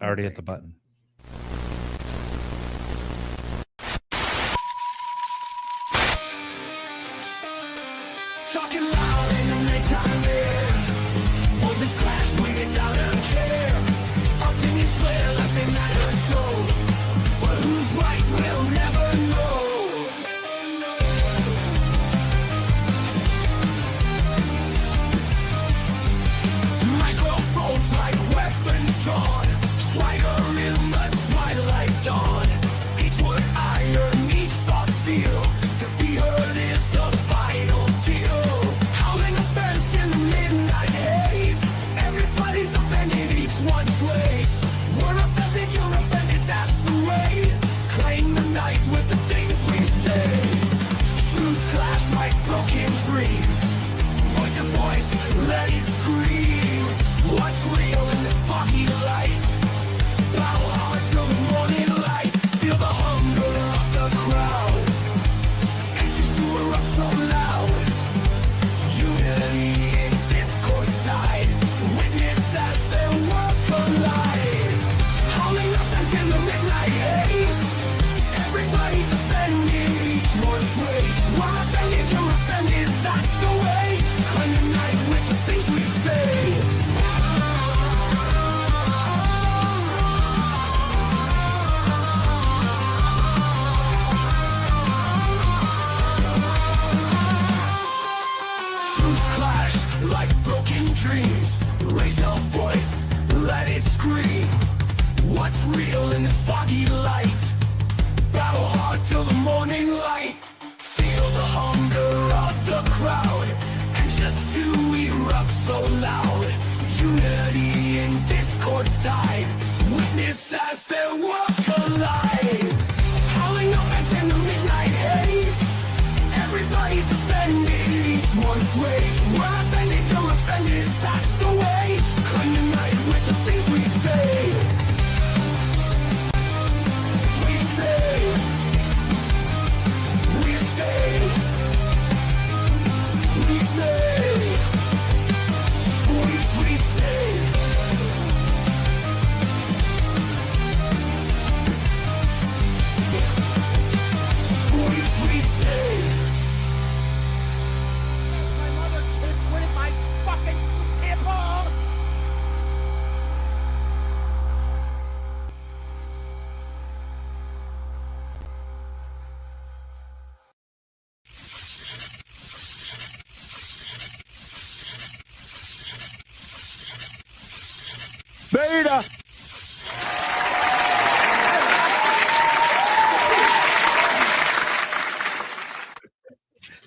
Already hit the button. Talking loud in the nighttime air. Voices clash, we get out of care. Opinions flare like they matter so. But who's right, we'll never know. Microphones like weapons drawn. Swagger in the twilight dawn. Each word iron, each thought steel. To be heard is the final deal. Howling a fence in the midnight haze. Everybody's offended, each one sways. We're offended, you're offended, that's the way. Claim the night with the things we say. Truths clash like broken dreams. Voice to voice, let it scream. What's real in this foggy light? Bow hard till the morning light. Feel the hunger of the crowd. Anxious to erupt so loud. Unity in discord side. Witness as their worlds collide. Howling up and in the midnight haze. Everybody's offended, each one's ways. We're offended, you're offended, that's the way. Claim the night with the things we say. Truths clash like broken dreams. Raise your voice, let it scream. What's real in this foggy light? Battle hard till the morning light. Feel the hunger of the crowd. Anxious to erupt so loud. Unity in discord's tide. Witness as their worlds collide. Howling up and in the midnight haze. Everybody's offended, each one sways. We're offended, you're offended, that's the way. Claim the night with the things we say. We say. We say. We say. We say. We say. My mother kicked one of my fucking temples! Beta!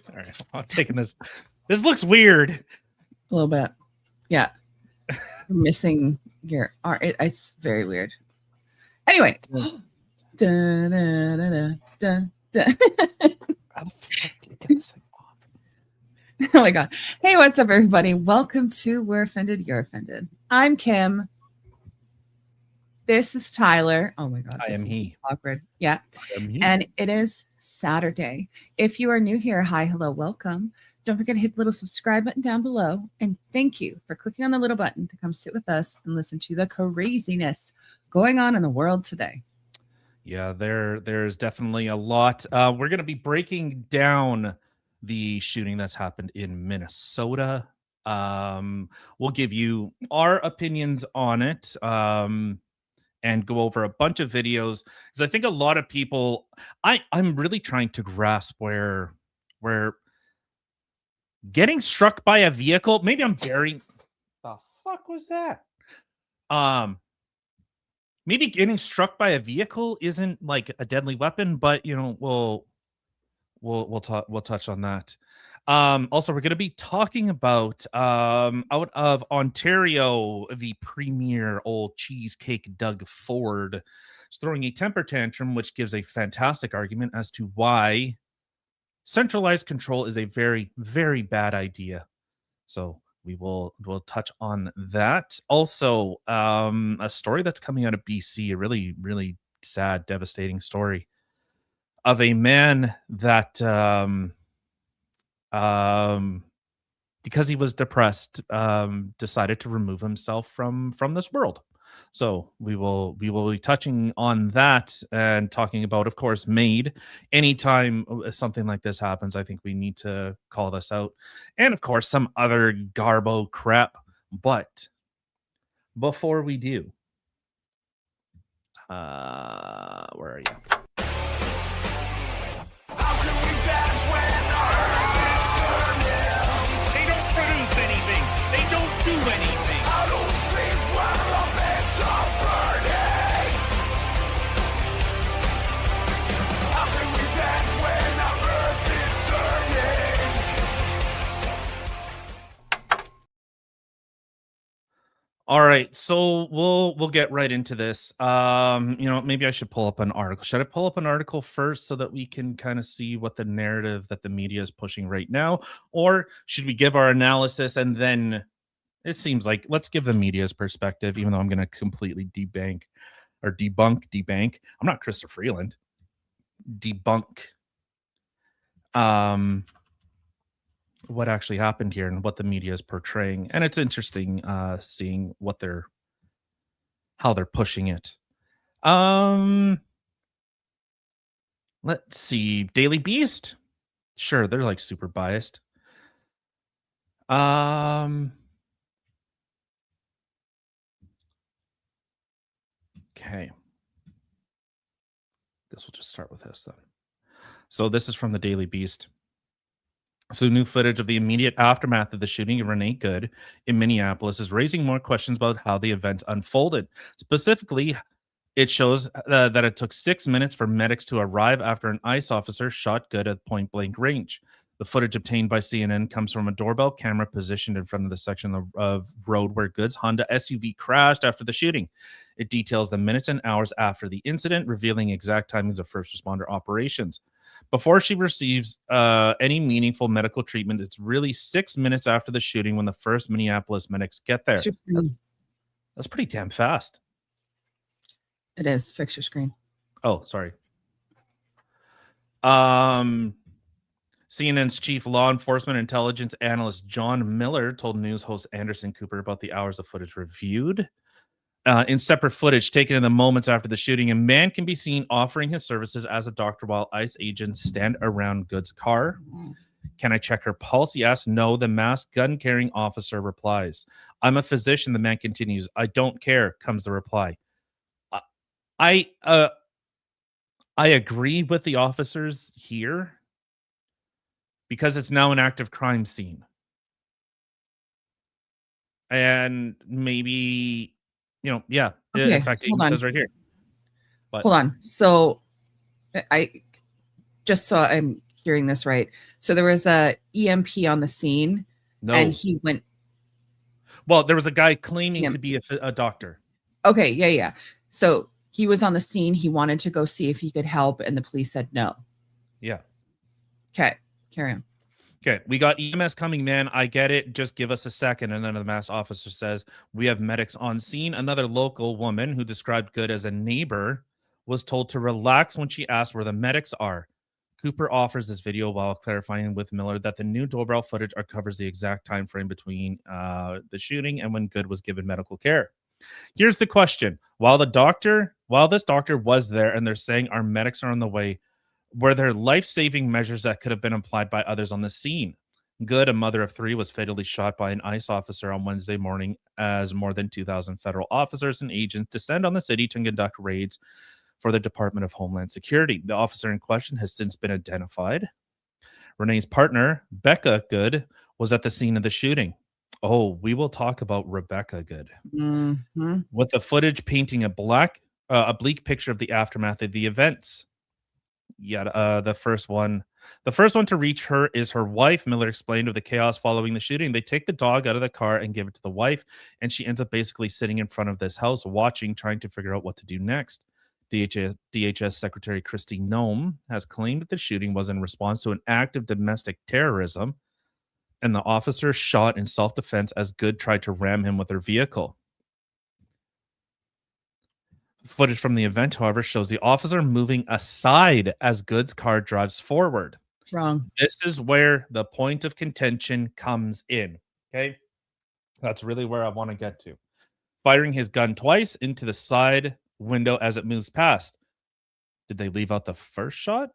All right, I'm taking this. This looks weird. A little bit. Yeah. Missing your arm. It's very weird. Anyway. Dun, dun, dun, dun, dun. How the fuck did you get this thing off? Oh my God. Hey, what's up, everybody? Welcome to We're Offended, You're Offended. I'm Kim. This is Tyler. Oh my God. I this am is he. Awkward. Yeah. I am he. And it is Saturday. If you are new here, hi, hello, welcome. Don't forget to hit the little subscribe button down below. And thank you for clicking on the little button to come sit with us and listen to the craziness going on in the world today. Yeah, there's definitely a lot. We're going to be breaking down the shooting that's happened in Minnesota. We'll give you our opinions on it. And go over a bunch of videos, because I think a lot of people, I'm really trying to grasp where getting struck by a vehicle, maybe I'm very, the fuck was that? Maybe getting struck by a vehicle isn't like a deadly weapon, but you know, we'll touch on that. Also, we're going to be talking about out of Ontario, the premier old cheesecake Doug Ford is throwing a temper tantrum, which gives a fantastic argument as to why centralized control is a very, very bad idea. So we'll touch on that. Also, a story that's coming out of BC, a really, really sad, devastating story of a man that because he was depressed, decided to remove himself from this world. So we will be touching on that and talking about, of course, MAID. Anytime something like this happens, I think we need to call this out, and of course some other garbo crap. But before we do, where are you? How can we dance when our earth is turning? They don't produce anything. They don't do anything. I don't sleep when the beds are burning. How can we dance when our earth is turning? All right, so we'll get right into this. Maybe I should pull up an article. Should I pull up an article first so that we can kind of see what the narrative that the media is pushing right now, or should we give our analysis and then it seems like let's give the media's perspective, even though I'm going to completely debunk. I'm not Christopher Freeland. Debunk what actually happened here and what the media is portraying, and it's interesting seeing how they're pushing it. Let's see. Daily Beast, sure, they're like super biased. Okay, guess we'll just start with this then. So this is from the Daily Beast. So new footage of the immediate aftermath of the shooting of Renee Good in Minneapolis is raising more questions about how the events unfolded. Specifically, it shows that it took 6 minutes for medics to arrive after an ICE officer shot Good at point blank range. The footage obtained by CNN comes from a doorbell camera positioned in front of the section of road where Good's Honda SUV crashed after the shooting. It details the minutes and hours after the incident, revealing exact timings of first responder operations. Before she receives any meaningful medical treatment, it's really 6 minutes after the shooting when the first Minneapolis medics get there. That's pretty damn fast. It is. Fix your screen. Oh, sorry. CNN's chief law enforcement intelligence analyst John Miller told news host Anderson Cooper about the hours of footage reviewed. In separate footage taken in the moments after the shooting, a man can be seen offering his services as a doctor while ICE agents stand around Good's car. Can I check her pulse? He asks. No, the masked gun-carrying officer replies. I'm a physician, the man continues. I don't care, comes the reply. I agree with the officers here because it's now an active crime scene. And maybe... Okay, in fact, it says right here. But hold on. So I'm hearing this right. So there was a EMP on the scene, and he went. Well, there was a guy claiming to be a doctor. Okay, yeah. So he was on the scene. He wanted to go see if he could help, and the police said no. Yeah. Okay, carry on. Okay, we got EMS coming, man. I get it. Just give us a second. And then the masked officer says, we have medics on scene. Another local woman who described Good as a neighbor was told to relax when she asked where the medics are. Cooper offers this video while clarifying with Miller that the new doorbell footage covers the exact time frame between the shooting and when Good was given medical care. Here's the question. While this doctor was there and they're saying our medics are on the way, were there life-saving measures that could have been applied by others on the scene? Good, a mother of 3, was fatally shot by an ICE officer on Wednesday morning as more than 2,000 federal officers and agents descend on the city to conduct raids for the Department of Homeland Security. The officer in question has since been identified. Renee's partner, Becca Good, was at the scene of the shooting. Oh, we will talk about Rebecca Good. Mm-hmm. With the footage painting a bleak picture of the aftermath of the events. The first one to reach her is her wife. Miller explained of the chaos following the shooting. They take the dog out of the car and give it to the wife, and she ends up basically sitting in front of this house watching, trying to figure out what to do next. DHS Secretary Kristi Noem has claimed that the shooting was in response to an act of domestic terrorism, and the officer shot in self-defense as Good tried to ram him with her vehicle. Footage from the event, however, shows the officer moving aside as Good's car drives forward. Wrong. This is where the point of contention comes in. Okay. That's really where I want to get to. firing his gun twice into the side window as it moves past. Did they leave out the first shot?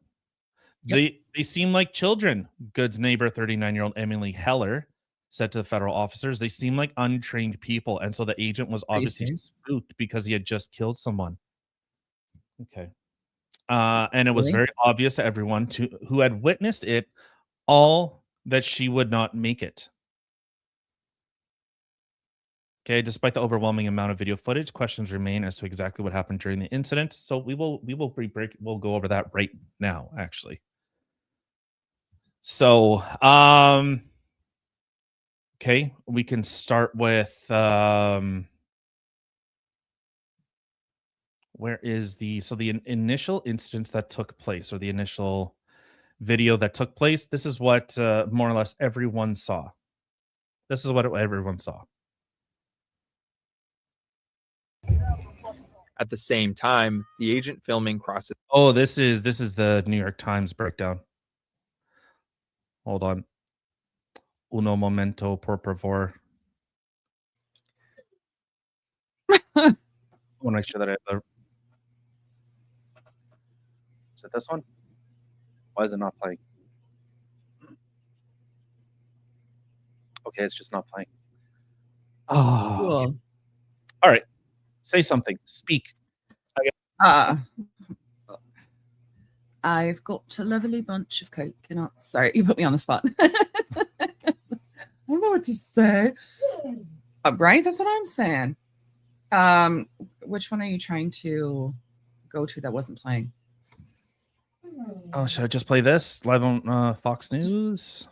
Yep. They seem like children. Good's neighbor, 39-year-old Emily Heller, said to the federal officers, they seem like untrained people. And so the agent was obviously spooked because he had just killed someone. Okay. And it was Really? very obvious to everyone who had witnessed it all that she would not make it. Okay, despite the overwhelming amount of video footage, questions remain as to exactly what happened during the incident. So we'll go over that right now, actually. So, okay, we can start with where is the initial instance that took place, or the initial video that took place. This is what more or less everyone saw. This is what everyone saw. At the same time, the agent filming crosses. Oh, this is the New York Times breakdown. Hold on. Uno momento, por favor. I want to make sure that I have the. Is it this one? Why is it not playing? Okay, it's just not playing. Oh, Cool. okay. All right. Say something. Speak. I've got a lovely bunch of coconuts. Sorry, you put me on the spot. I don't know what to say. Right, that's what I'm saying. Which one are you trying to go to that wasn't playing? Oh, should I just play this live on Fox News?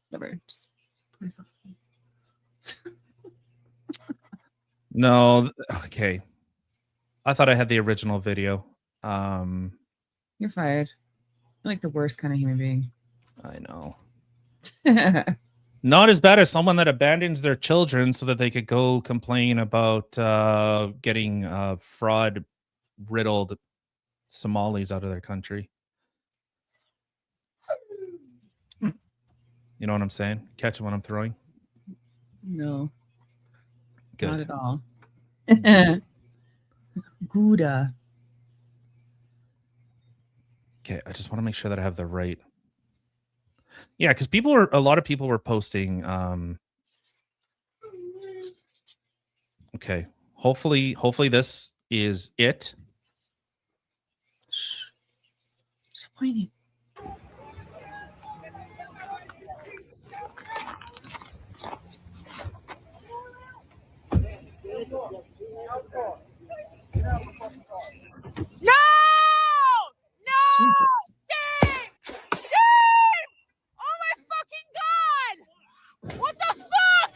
Whatever. Just play something. No. Okay. I thought I had the original video. You're fired. You're like the worst kind of human being. I know. Not as bad as someone that abandons their children so that they could go complain about getting fraud riddled Somalis out of their country. You know what I'm saying? Catching what I'm throwing? No, Good. not at all. Gouda. Okay, I just want to make sure that I have the right. Yeah, because a lot of people were posting. Okay, hopefully this is it. Stop pointing. No! No! Jesus. Shame! Shame! Oh my fucking god! What the fuck?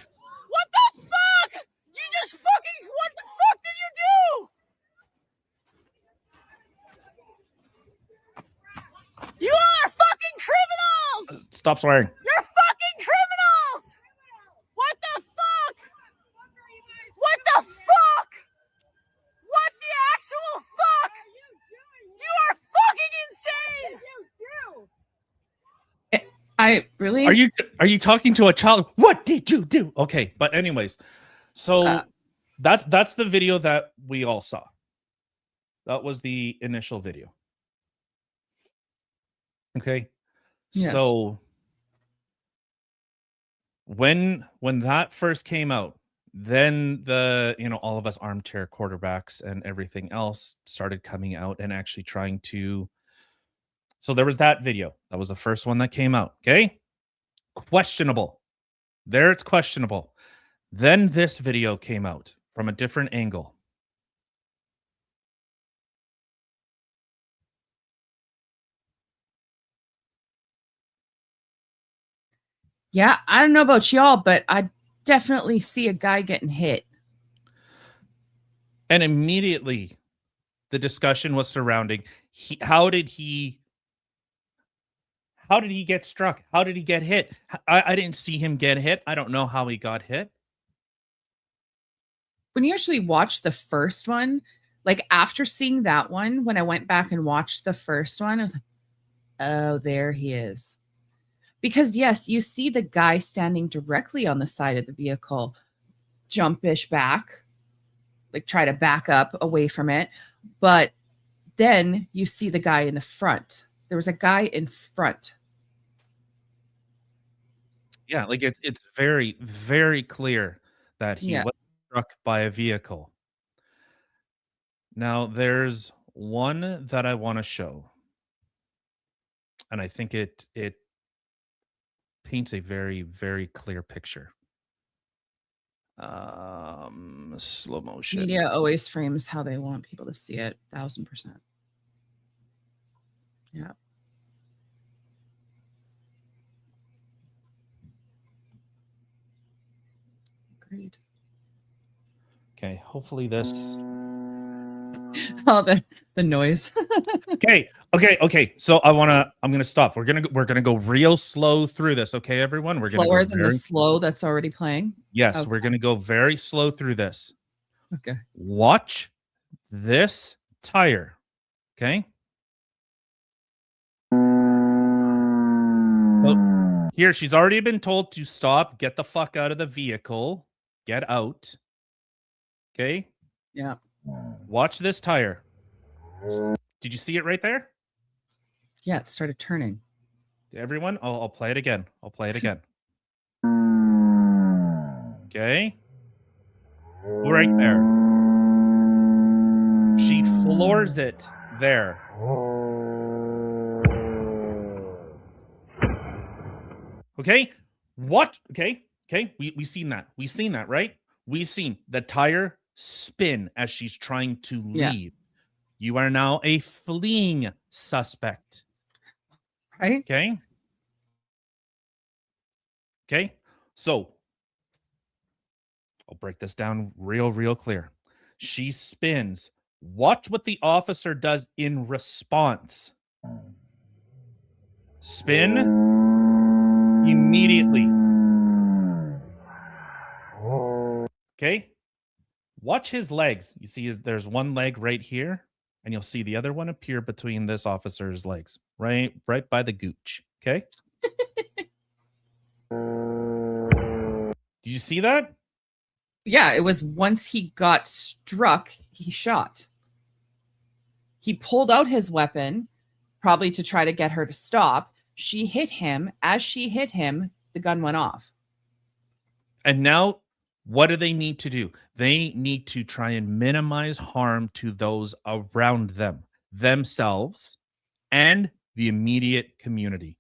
What the fuck? You just fucking, what the fuck did you do? You are fucking criminals! Stop swearing. You're fucking criminals! What the fuck? What the fuck? What the actual fuck? You are fucking insane! I really. Are you talking to a child? What did you do? Okay, but anyways, so that's the video that we all saw. That was the initial video. Okay. Yes. So when that first came out, then all of us armchair quarterbacks and everything else started coming out and actually trying to. So there was that video. That was the first one that came out. Okay. Questionable. There it's questionable. Then this video came out from a different angle. Yeah, I don't know about y'all, but I definitely see a guy getting hit. And immediately the discussion was surrounding how did he get struck? How did he get hit? I didn't see him get hit. I don't know how he got hit. When you actually watch the first one, like after seeing that one, when I went back and watched the first one, I was like, oh, there he is. Because yes, you see the guy standing directly on the side of the vehicle, jumpish back, like try to back up away from it. But then you see the guy in the front. There was a guy in front. Yeah, like it's very, very clear that he Yeah. was struck by a vehicle. Now, there's one that I want to show, and I think it paints a very, very clear picture. Slow motion. Media always frames how they want people to see it. 1000%. Yeah. Agreed. Okay, hopefully this. Oh, the noise. Okay. So I'm gonna stop. We're gonna go real slow through this. Okay, everyone. We're Slower gonna go than the slow that's already playing. Yes, Okay. we're gonna go very slow through this. Okay. Watch this tire. Okay. So here she's already been told to stop, get the fuck out of the vehicle, get out. Okay. Yeah. Watch this tire. Did you see it right there? Yeah, it started turning. Everyone, I'll play it again. I'll play it again. Okay. Right there. She floors it there. Okay. What? Okay. We seen that. We seen that, right? We seen the tire spin as she's trying to Yeah. leave. You are now a fleeing suspect. Right? Okay. Okay. So I'll break this down real clear. She spins. Watch what the officer does in response. Spin immediately. Okay. Watch his legs. You see, there's one leg right here, and you'll see the other one appear between this officer's legs, right by the gooch. Okay. Did you see that? Yeah, it was once he got struck, he shot. He pulled out his weapon, probably to try to get her to stop. She hit him. As she hit him, the gun went off. And now, what do they need to do? They need to try and minimize harm to those around them, themselves, and the immediate community.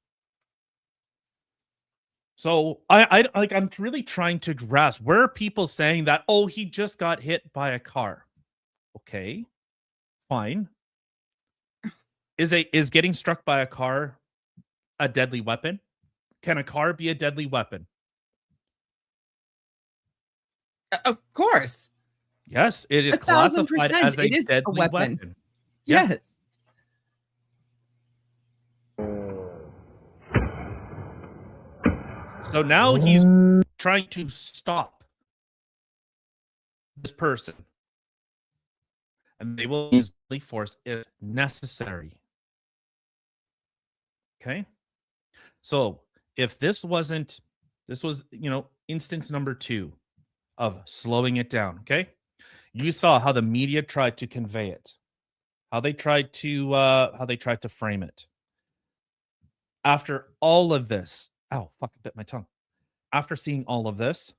So I'm really trying to grasp, where are people saying that, oh, he just got hit by a car? Okay, fine. Is getting struck by a car a deadly weapon? Can a car be a deadly weapon? Of course. Yes, it is 1000%. classified as a It is a deadly weapon. weapon. Yeah. Yes. So now he's trying to stop this person, and they will use deadly force if necessary. Okay. So if this was, instance number 2 of slowing it down. Okay. You saw how the media tried to convey it, how they tried to frame it. After all of this, ow, fuck, I bit my tongue. After seeing all of this,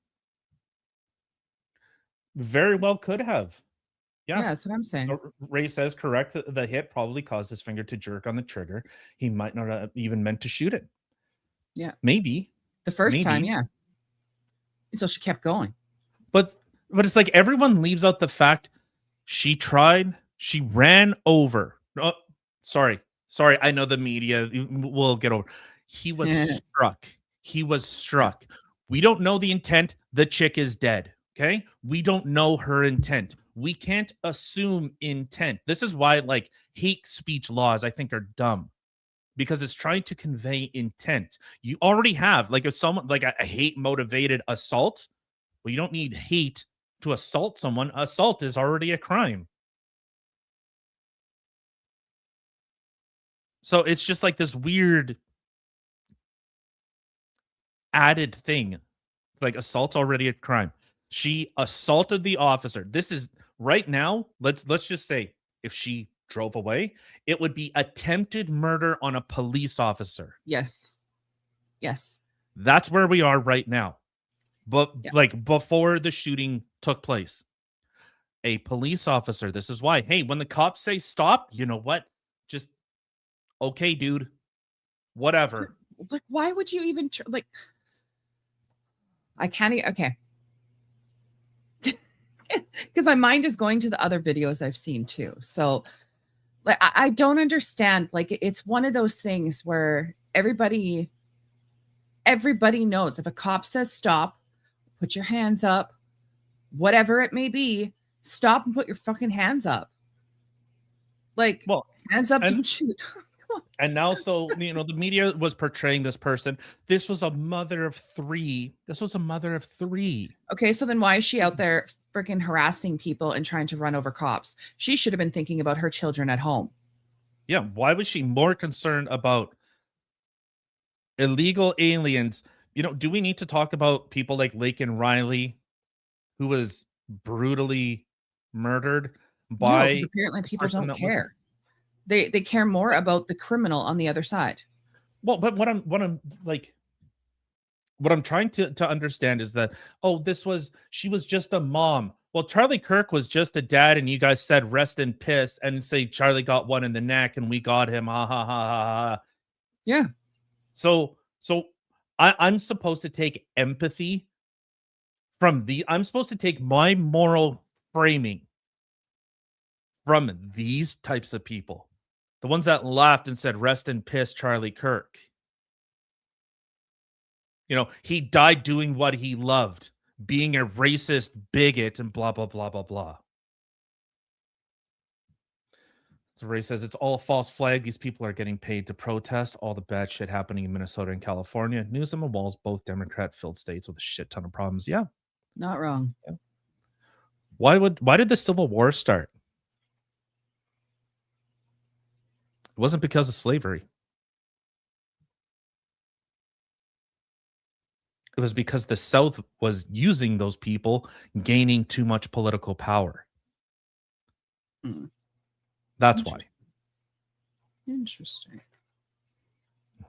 very well could have. Yeah, Yeah. that's what I'm saying. Ray says correct. The hit probably caused his finger to jerk on the trigger. He might not have even meant to shoot it. Yeah. Maybe. The first time, Maybe. yeah. Until she kept going. But it's like everyone leaves out the fact she ran over. Oh, sorry. I know the media will get over. He was struck. He was struck. We don't know the intent. The chick is dead. Okay. We don't know her intent. We can't assume intent. This is why hate speech laws, I think, are dumb, because it's trying to convey intent. You already have, if someone a hate motivated assault, well, you don't need hate to assault someone. Assault is already a crime. So it's just like this weird added thing. Like, assault's already a crime. She assaulted the officer. This is Right now, let's just say if she drove away, it would be attempted murder on a police officer. Yes. Yes. That's where we are right now. But Yeah. like before the shooting took place, a police officer, this is why, hey, when the cops say stop, you know what? Just okay, dude. Whatever. Like, why would you even like? I can't. Okay. Because my mind is going to the other videos I've seen too. So, like, I don't understand. Like, it's one of those things where everybody knows if a cop says stop, put your hands up, whatever it may be, stop and put your fucking hands up. Like, Well, hands up, and- don't shoot. Come on. And now, so, you know, the media was portraying this person. This was a mother of 3. This was a mother of 3. Okay, so then why is she out there freaking harassing people and trying to run over cops? She should have been thinking about her children at home. Yeah. Why was she more concerned about illegal aliens? You know, do we need to talk about people like Laken Riley, who was brutally murdered No, by 'cause apparently people person don't that was- care. They care more about the criminal on the other side. Well, but what I'm trying to understand is that, oh, she was just a mom. Well, Charlie Kirk was just a dad, and you guys said rest in piss and say Charlie got one in the neck and we got him. Ha ha ha ha ha. Yeah. So I'm supposed to take empathy I'm supposed to take my moral framing from these types of people. The ones that laughed and said, rest in piss, Charlie Kirk. You know, he died doing what he loved, being a racist bigot and blah, blah, blah, blah, blah. So Ray says, it's all a false flag. These people are getting paid to protest all the bad shit happening in Minnesota and California. Newsom and Walz, both Democrat-filled states with a shit ton of problems. Yeah. Not wrong. Why did the Civil War start? It wasn't because of slavery. It was because the South was using those people, gaining too much political power. Hmm. That's why. Interesting.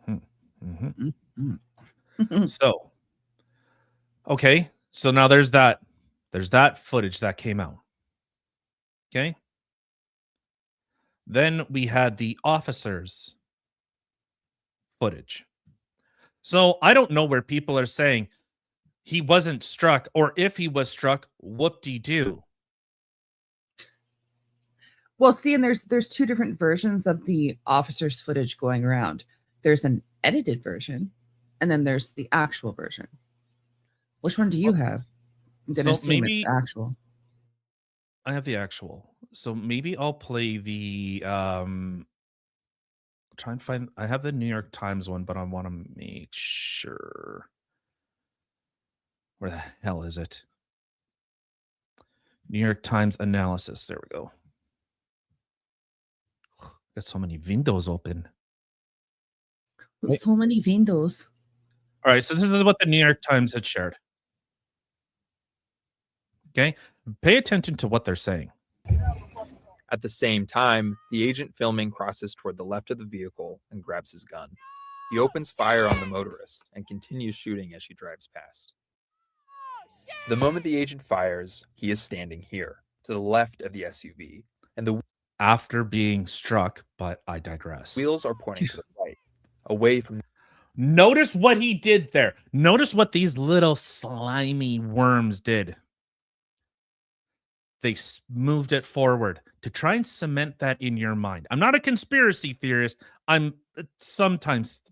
Mhm. Mhm. So, okay. So now there's that footage that came out. Okay. Then we had the officers' footage. So I don't know where people are saying he wasn't struck, or if he was struck, whoop-de-doo. Well, see, and there's two different versions of the officer's footage going around. There's an edited version, and then there's the actual version. Which one do you have? I'm gonna So assume maybe- it's the actual. I have the actual. So maybe I'll play the try and find. I have the New York Times one, but I want to make sure. Where the hell is it? New York Times analysis. There we go. Got so many windows open. Wait. So many windows. All right, so this is what the New York Times had shared. Okay, pay attention to what they're saying. At the same time, the agent filming crosses toward the left of the vehicle and grabs his gun. He opens fire on the motorist and continues shooting as she drives past. The moment the agent fires, he is standing here, to the left of the SUV, and the After being struck, but I digress. wheels are pointing to the right, away from Notice what he did there. Notice what these little slimy worms did. They moved it forward to try and cement that in your mind. I'm not a conspiracy theorist. I'm sometimes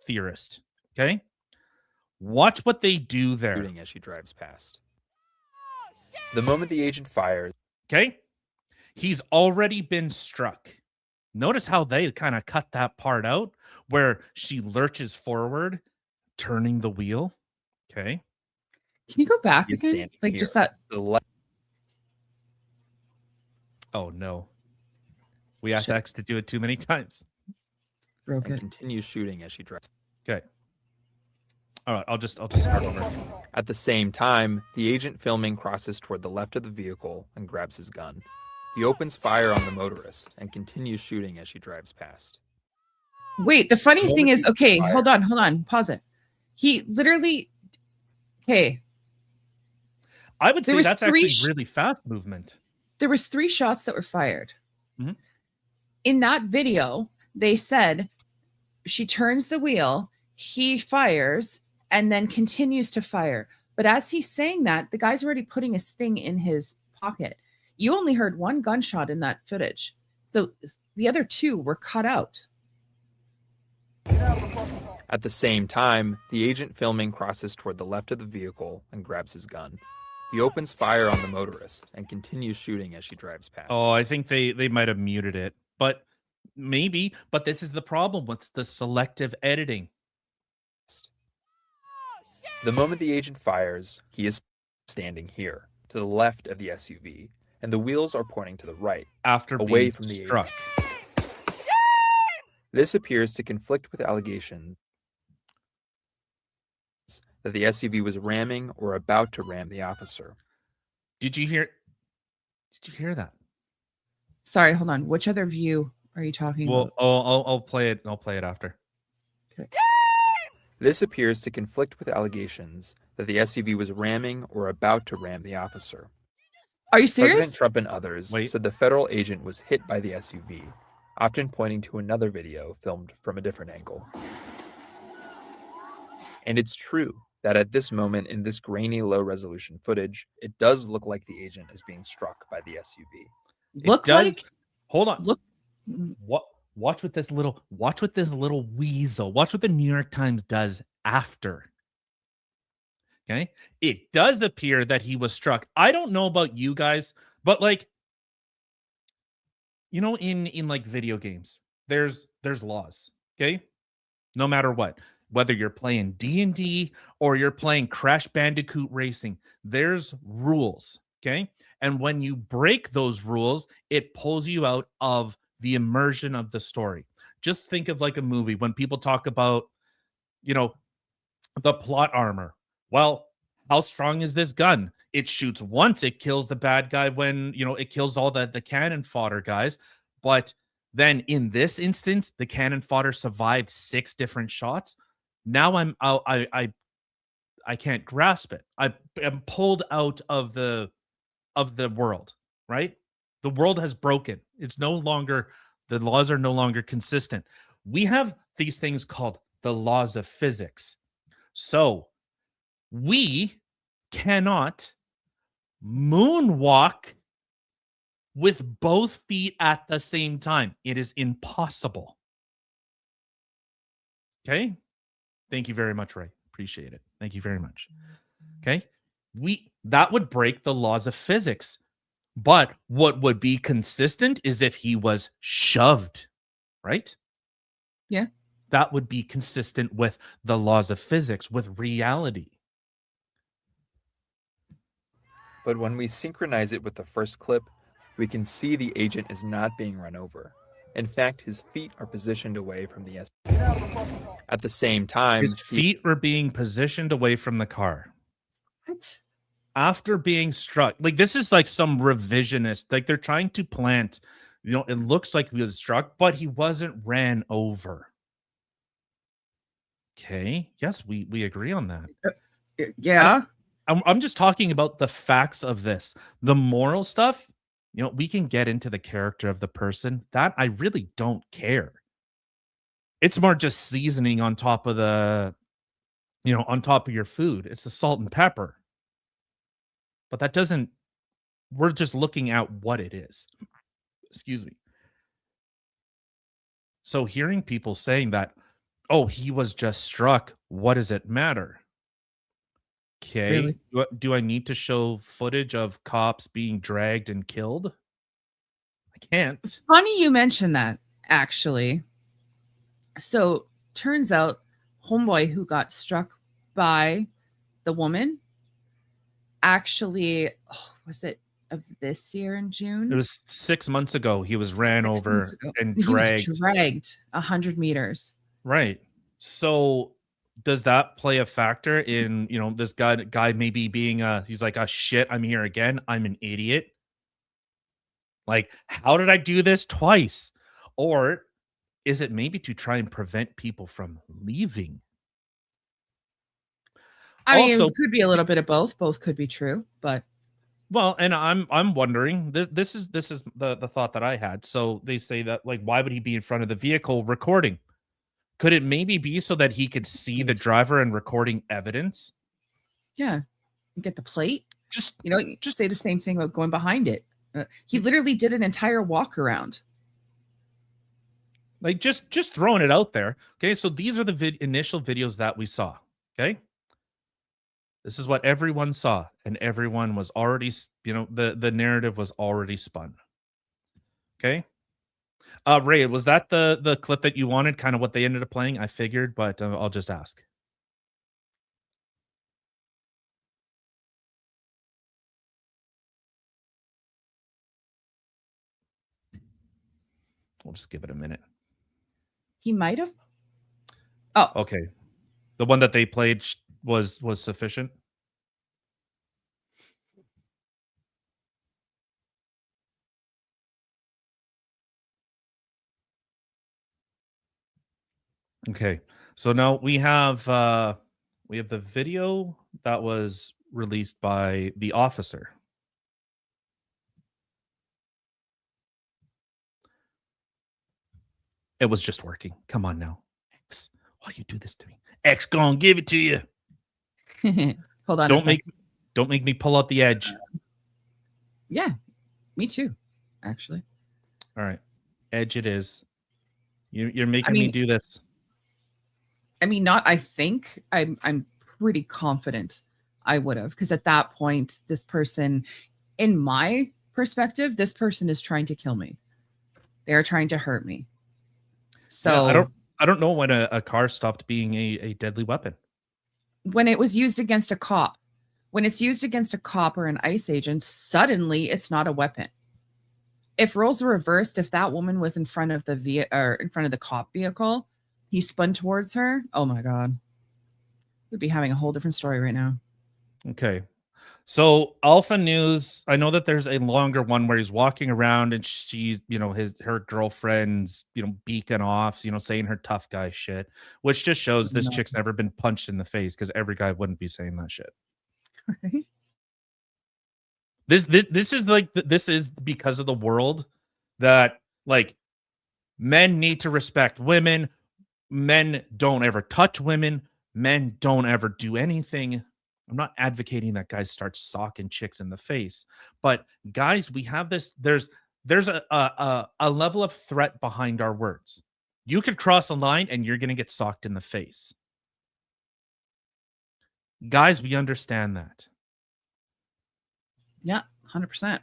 theorist. Okay. Watch what they do there. shooting as she drives past. The moment the agent fires, Okay. He's already been struck. Notice how they kind of cut that part out where she lurches forward, turning the wheel. Okay. Can you go back He's again? standing Like just here. that. to the left, Oh, no. We asked Shit. X to do it too many times. Broke and it. continues shooting as she drives. Okay. All right, I'll just start over. At the same time, the agent filming crosses toward the left of the vehicle and grabs his gun. He opens fire on the motorist and continues shooting as she drives past. Wait, the funny thing is, okay, Fire. hold on, pause it. He literally, okay, I would There say was that's three actually really fast movement. there was 3 shots that were fired. Mhm. In that video, they said she turns the wheel, he fires, and then continues to fire. But as he's saying that, the guy's already putting his thing in his pocket. You only heard 1 gunshot in that footage. So the other 2 were cut out. At the same time, the agent filming crosses toward the left of the vehicle and grabs his gun. He opens fire on the motorist and continues shooting as she drives past. Oh, I think they might have muted it, but maybe. But this is the problem with the selective editing. The moment the agent fires, he is standing here, to the left of the SUV, and the wheels are pointing to the right, After away being from the struck. This appears to conflict with allegations that the SUV was ramming or about to ram the officer. Did you hear that? Sorry, hold on. Which other view are you talking Well, about? I'll play it. I'll play it after. This appears to conflict with allegations that the SUV was ramming or about to ram the officer. Are you President serious? Trump and others Wait. said the federal agent was hit by the SUV, often pointing to another video filmed from a different angle. And it's true that at this moment in this grainy low-resolution footage, it does look like the agent is being struck by the SUV. Look does. like Hold on. look What? Watch what this little weasel. Watch what the New York Times does after. Okay, it does appear that he was struck. I don't know about you guys, but like, you know, in like video games, there's laws. Okay, no matter what, whether you're playing D&D or you're playing Crash Bandicoot Racing, there's rules. Okay, and when you break those rules, it pulls you out of the immersion of the story. Just think of like a movie when people talk about, you know, the plot armor. Well, how strong is this gun? It shoots once, it kills the bad guy when, you know, it kills all the cannon fodder guys. But then in this instance, the cannon fodder survived 6 different shots. Now I can't grasp it. I'm pulled out of the world, right? The world has broken. It's no longer, the laws are no longer consistent. We have these things called the laws of physics. So we cannot moonwalk with both feet at the same time. It is impossible. Okay? Thank you very much, Ray. Appreciate it. Thank you very much. Okay? That would break the laws of physics. But what would be consistent is if he was shoved, right? Yeah. That would be consistent with the laws of physics, with reality. But when we synchronize it with the first clip, we can see the agent is not being run over. In fact, his feet are positioned away from the SUV. At the same time, His feet were being positioned away from the car. what? After being struck. Like, this is like some revisionist, like they're trying to plant, you know, it looks like he was struck, but he wasn't ran over. Okay, yes, we agree on that. Yeah. I'm just talking about the facts of this. The moral stuff, you know, we can get into the character of the person. That I really don't care. It's more just seasoning on top of the, you know, on top of your food. It's the salt and pepper. But that doesn't, we're just looking at what it is. Excuse me. So hearing people saying that, oh, he was just struck, what does it matter? Okay. Really? Do I need to show footage of cops being dragged and killed? I can't. Funny you mentioned that, actually. So turns out homeboy who got struck by the woman actually, was it of this year in June? It was 6 months ago. He was ran 6 over months ago. and He was dragged. dragged 100 meters. Right. So does that play a factor in, you know, this guy maybe being he's like, oh shit, I'm here again, I'm an idiot, like how did I do this twice? Or is it maybe to try and prevent people from leaving? I mean, Also, it could be a little bit of both. Both could be true, but well, and I'm wondering, this is the thought that I had. So they say that, like, why would he be in front of the vehicle recording? Could it maybe be so that he could see the driver and recording evidence? yeah, you get the plate. Just You know, you just say the same thing about going behind it. He literally did an entire walk around. like just throwing it out there. Okay, so these are the initial videos that we saw. Okay, this is what everyone saw, and everyone was already, you know, the narrative was already spun. Okay. Ray, was that the clip that you wanted? Kind of what they ended up playing? I figured, but I'll just ask. We'll just give it a minute. He might have. Oh, Okay, the one that they played was sufficient. Okay, so now we have the video that was released by the officer. It was just working. Come on now, X. Why you do this to me? X, gonna give it to you. hold on. Don't make me pull out the edge. Yeah, me too. Actually, All right, edge it is. You're making mean- me do this. I mean, not. I think I'm pretty confident I would have, because at that point, this person, in my perspective, this person is trying to kill me. They are trying to hurt me. So Yeah, I don't know when a car stopped being a deadly weapon. when it was used against a cop, when it's used against a cop or an ICE agent, suddenly it's not a weapon. If roles were reversed, if that woman was in front of the in front of the cop vehicle, he spun towards her. Oh my god, we'd be having a whole different story right now. Okay. So Alpha News, I know that there's a longer one where he's walking around and she's, you know, her girlfriend's, you know, beacon off, you know, saying her tough guy shit, which just shows this chick's never been punched in the face, because every guy wouldn't be saying that shit. Right? This is like, this is because of the world that, like, men need to respect women. Men don't ever touch women. Men don't ever do anything. I'm not advocating that guys start socking chicks in the face, but guys, we have this. There's a level of threat behind our words. You could cross a line and you're gonna get socked in the face. Guys, we understand that. Yeah, 100%.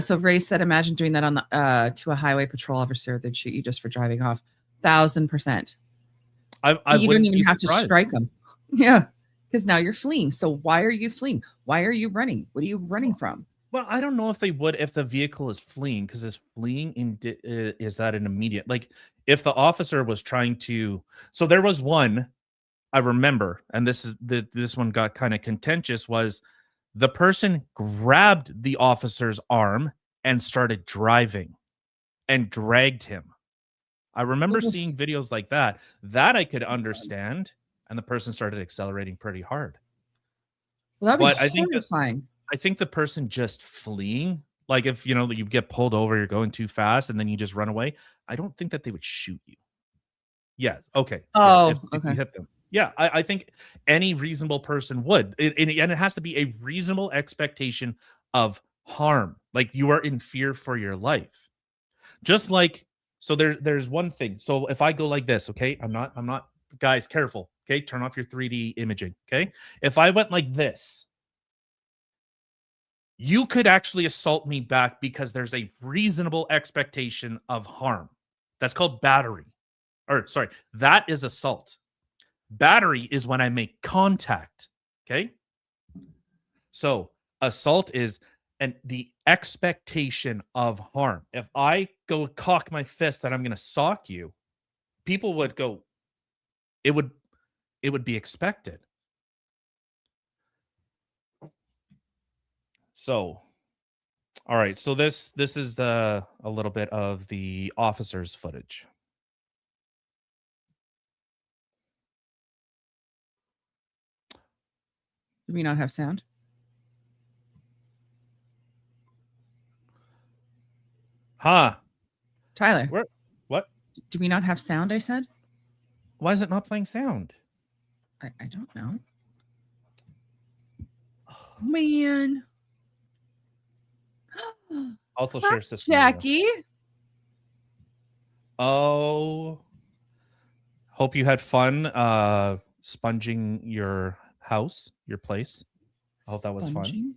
So Ray said, imagine doing that on the to a highway patrol officer, they'd shoot you just for driving off. 1000%. I You don't wouldn't even be have to surprised. strike them. Yeah, because now you're fleeing. So why are you fleeing? Why are you running? What are you running from? Well, I don't know if they would if the vehicle is fleeing, because is fleeing is that an immediate, like, if the officer was trying to. So there was one I remember, and this one got kind of contentious. Was the person grabbed the officer's arm and started driving and dragged him. I remember What the seeing videos like that. That I could understand, and the person started accelerating pretty hard. Well, that'd But be I think that horrifying. I think the person just fleeing, like if you know you get pulled over, you're going too fast, and then you just run away. I don't think that they would shoot you. Yeah. Okay. Oh, if you okay. hit them. Yeah, I think any reasonable person would, and it has to be a reasonable expectation of harm. Like you are in fear for your life. Just like, so there's one thing. So if I go like this, okay, I'm not guys, careful. Okay, turn off your 3D imaging. Okay, if I went like this, you could actually assault me back because there's a reasonable expectation of harm. That's called battery. Or sorry, that is assault. Battery is when I make contact. Okay. So assault is the expectation of harm. If I go cock my fist that I'm going to sock you, people would go, it would it would be expected. So, all right. So this is a little bit of the officer's footage. Do we not have sound? Huh? Tyler, Where? What? do we not have sound? I said. Why is it not playing sound? I don't know. Man. Also share system. Jackie. Oh, hope you had fun sponging your house, your place. I hope that was fun. Sponging?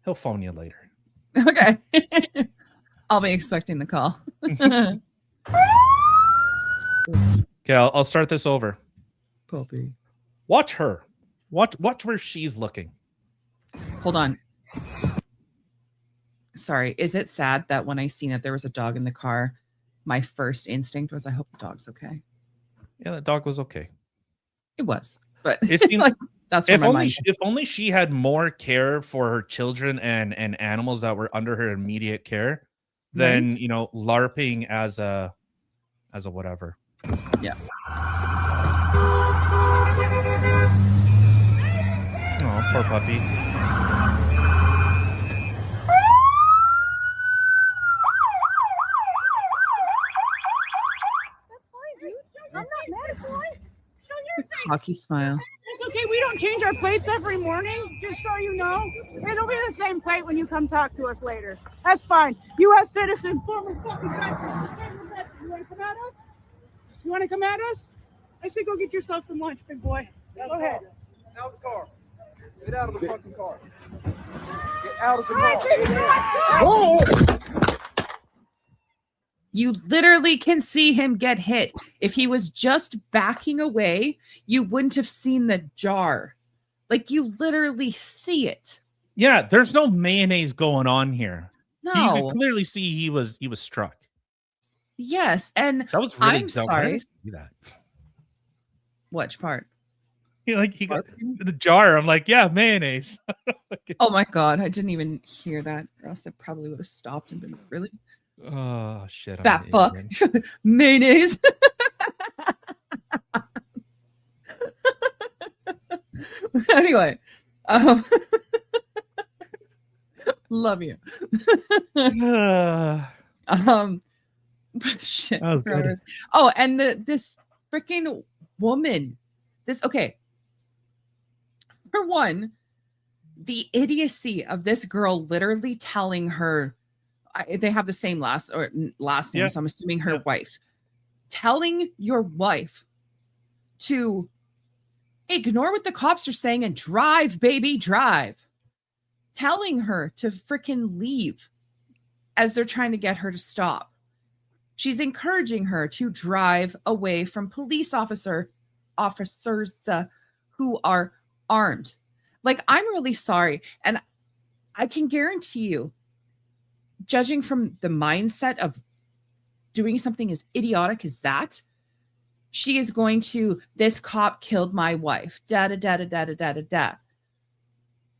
He'll phone you later. Okay. I'll be expecting the call. Okay, I'll start this over. Puppy. Watch her. Watch where she's looking. Hold on. Sorry. Is it sad that when I seen that there was a dog in the car, my first instinct was, I hope the dog's okay? Yeah, the dog was okay. It was, but It seemed like that's what if my only mind. if only she had more care for her children and animals that were under her immediate care than Right? LARPing as a whatever. Yeah. Oh, poor puppy. That's fine, dude. I'm not mad at you. Show your face. Cocky smile. It's okay. We don't change our plates every morning, just so you know. It'll be the same plate when you come talk to us later. That's fine. U.S. citizen, former fucking citizen. You want to come at us? You want to come at us? I say go get yourself some lunch, big boy. Go ahead. Out of the car. Get out of the fucking car. Get out of the car. You literally can see him get hit. If he was just backing away, you wouldn't have seen the jar. Like you literally see it. Yeah, there's no mayonnaise going on here. You No. could clearly see he was struck. Yes. And That was really I'm dumb. Why did I sorry. see that? Which part? He got the jar. I'm like, yeah, mayonnaise. Oh my God. I didn't even hear that. Or else I probably would have stopped and been like, really? Oh shit! I'm Fat an fuck. idiot. Mayonnaise. Anyway. Love you. Shit. Oh, good. Oh, and this freaking woman. Okay. For one, the idiocy of this girl literally telling her, they have the same last name, Yeah. so I'm assuming her Yeah. wife, telling your wife to ignore what the cops are saying and drive, baby, drive. Telling her to freaking leave as they're trying to get her to stop. She's encouraging her to drive away from police officers who are armed. Like, I'm really sorry. And I can guarantee you, judging from the mindset of doing something as idiotic as that, she is going to, this cop killed my wife. Da da da da da da da da da.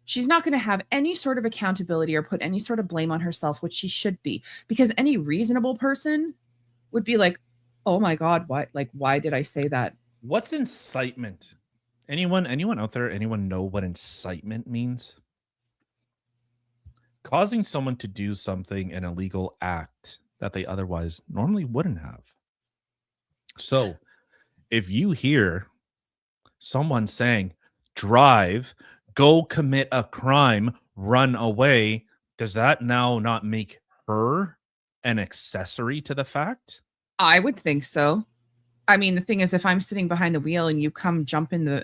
She's not going to have any sort of accountability or put any sort of blame on herself, which she should be, because any reasonable person would be like, oh my God, why did I say that? What's incitement? Anyone out there? Anyone know what incitement means? Causing someone to do something, an illegal act that they otherwise normally wouldn't have. So, if you hear someone saying, drive, go commit a crime, run away, does that now not make her an accessory to the fact? I would think so. I mean, the thing is, if I'm sitting behind the wheel and you come jump in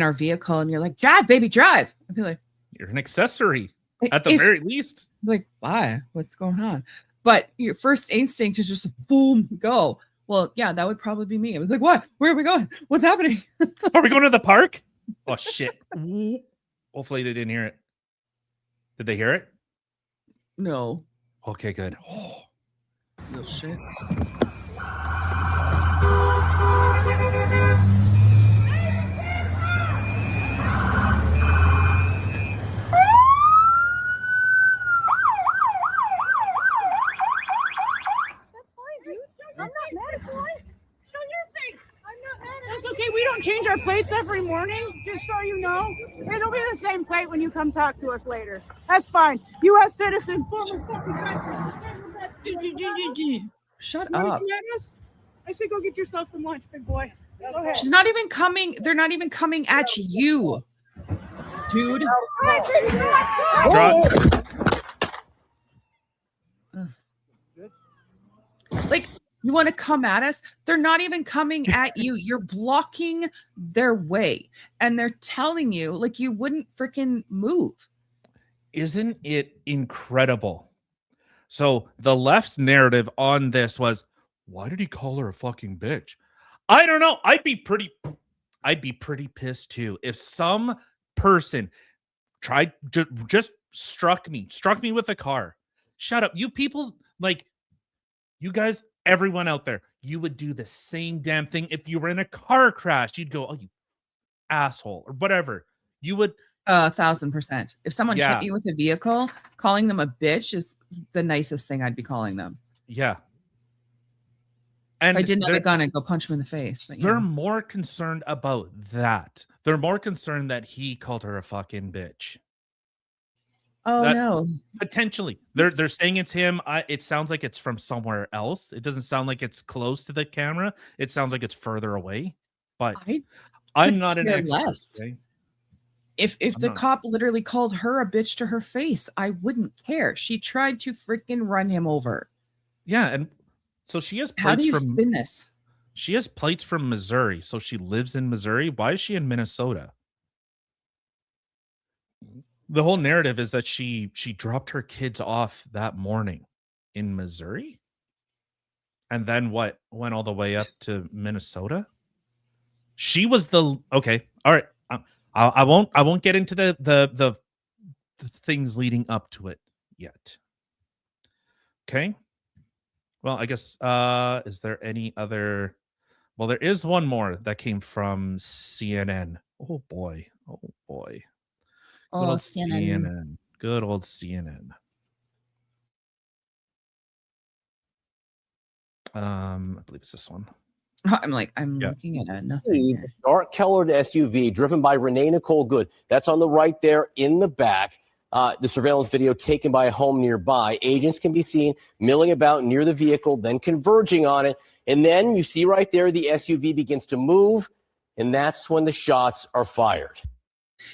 our vehicle and you're like, drive, baby, drive. I'd be like, You're an accessory at the very least. like, why? What's going on? But your first instinct is just boom, go. Well, yeah, that would probably be me. I was like, what? Where are we going? What's happening? Are we going to the park? Oh shit. Hopefully they didn't hear it. Did they hear it? No. Okay, good. Oh, No shit. our plates every morning, just so you know. It'll be the same plate when you come talk to us later. That's fine. U.S. citizen, former fucking Shut You wanna up. come at us? I said go get yourself some lunch, big boy. Go ahead. She's not even coming. They're not even coming at you, dude. Like, you want to come at us? They're not even coming at you. You're blocking their way. And they're telling you, like, you wouldn't freaking move. Isn't it incredible? So the left's narrative on this was, why did he call her a fucking bitch? I don't know. I'd be pretty pissed too if some person tried just struck me with a car. Shut up. You people, like, you guys, everyone out there, you would do the same damn thing if you were in a car crash. You'd go, oh, you asshole, or whatever. You would 1,000%. If someone Yeah. hit you with a vehicle, calling them a bitch is the nicest thing I'd be calling them. yeah. And If I didn't have they're- a gun, I'd go punch him in the face. But, you They're know. more concerned about that. They're more concerned that he called her a fucking bitch. Oh that- no. Potentially. They're saying it's him. It sounds like it's from somewhere else. It doesn't sound like it's close to the camera. It sounds like it's further away. But I'm not an care expert. less. Okay? If I'm the not. cop literally called her a bitch to her face, I wouldn't care. She tried to freaking run him over. Yeah, and so she has How do plates you from spin this? she has plates from Missouri. So she lives in Missouri. Why is she in Minnesota? The whole narrative is that she dropped her kids off that morning in Missouri, and then what, went all the way up to Minnesota. She was the okay. All right, I won't get into the things leading up to it yet. Okay. Well, I guess is there any other? Well, there is one more that came from CNN. Oh boy. Oh boy. Good Oh, old CNN. CNN. Good old CNN. I believe it's this one. I'm Yeah. looking at nothing here. Dark colored SUV driven by Renee Nicole Good. That's on the right there in the back. The surveillance video taken by a home nearby. Agents can be seen milling about near the vehicle, then converging on it. And then you see right there the SUV begins to move, and that's when the shots are fired.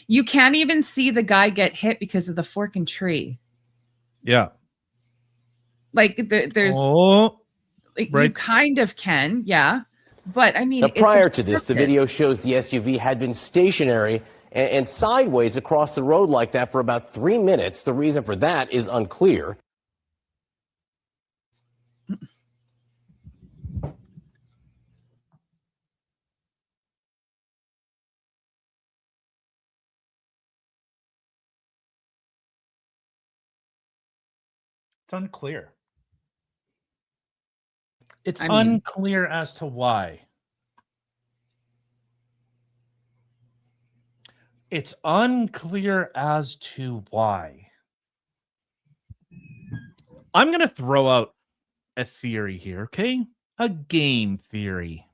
You can't even see the guy get hit because of the forking tree. Yeah. Like there's Oh, like, you right. kind of can, yeah. But I mean, Now, it's prior to this, the obstructed. video shows the SUV had been stationary and sideways across the road like that for about 3 minutes. The reason for that is unclear. It's unclear. It's I mean- unclear as to why. It's unclear as to why. I'm going to throw out a theory here, okay? A game theory.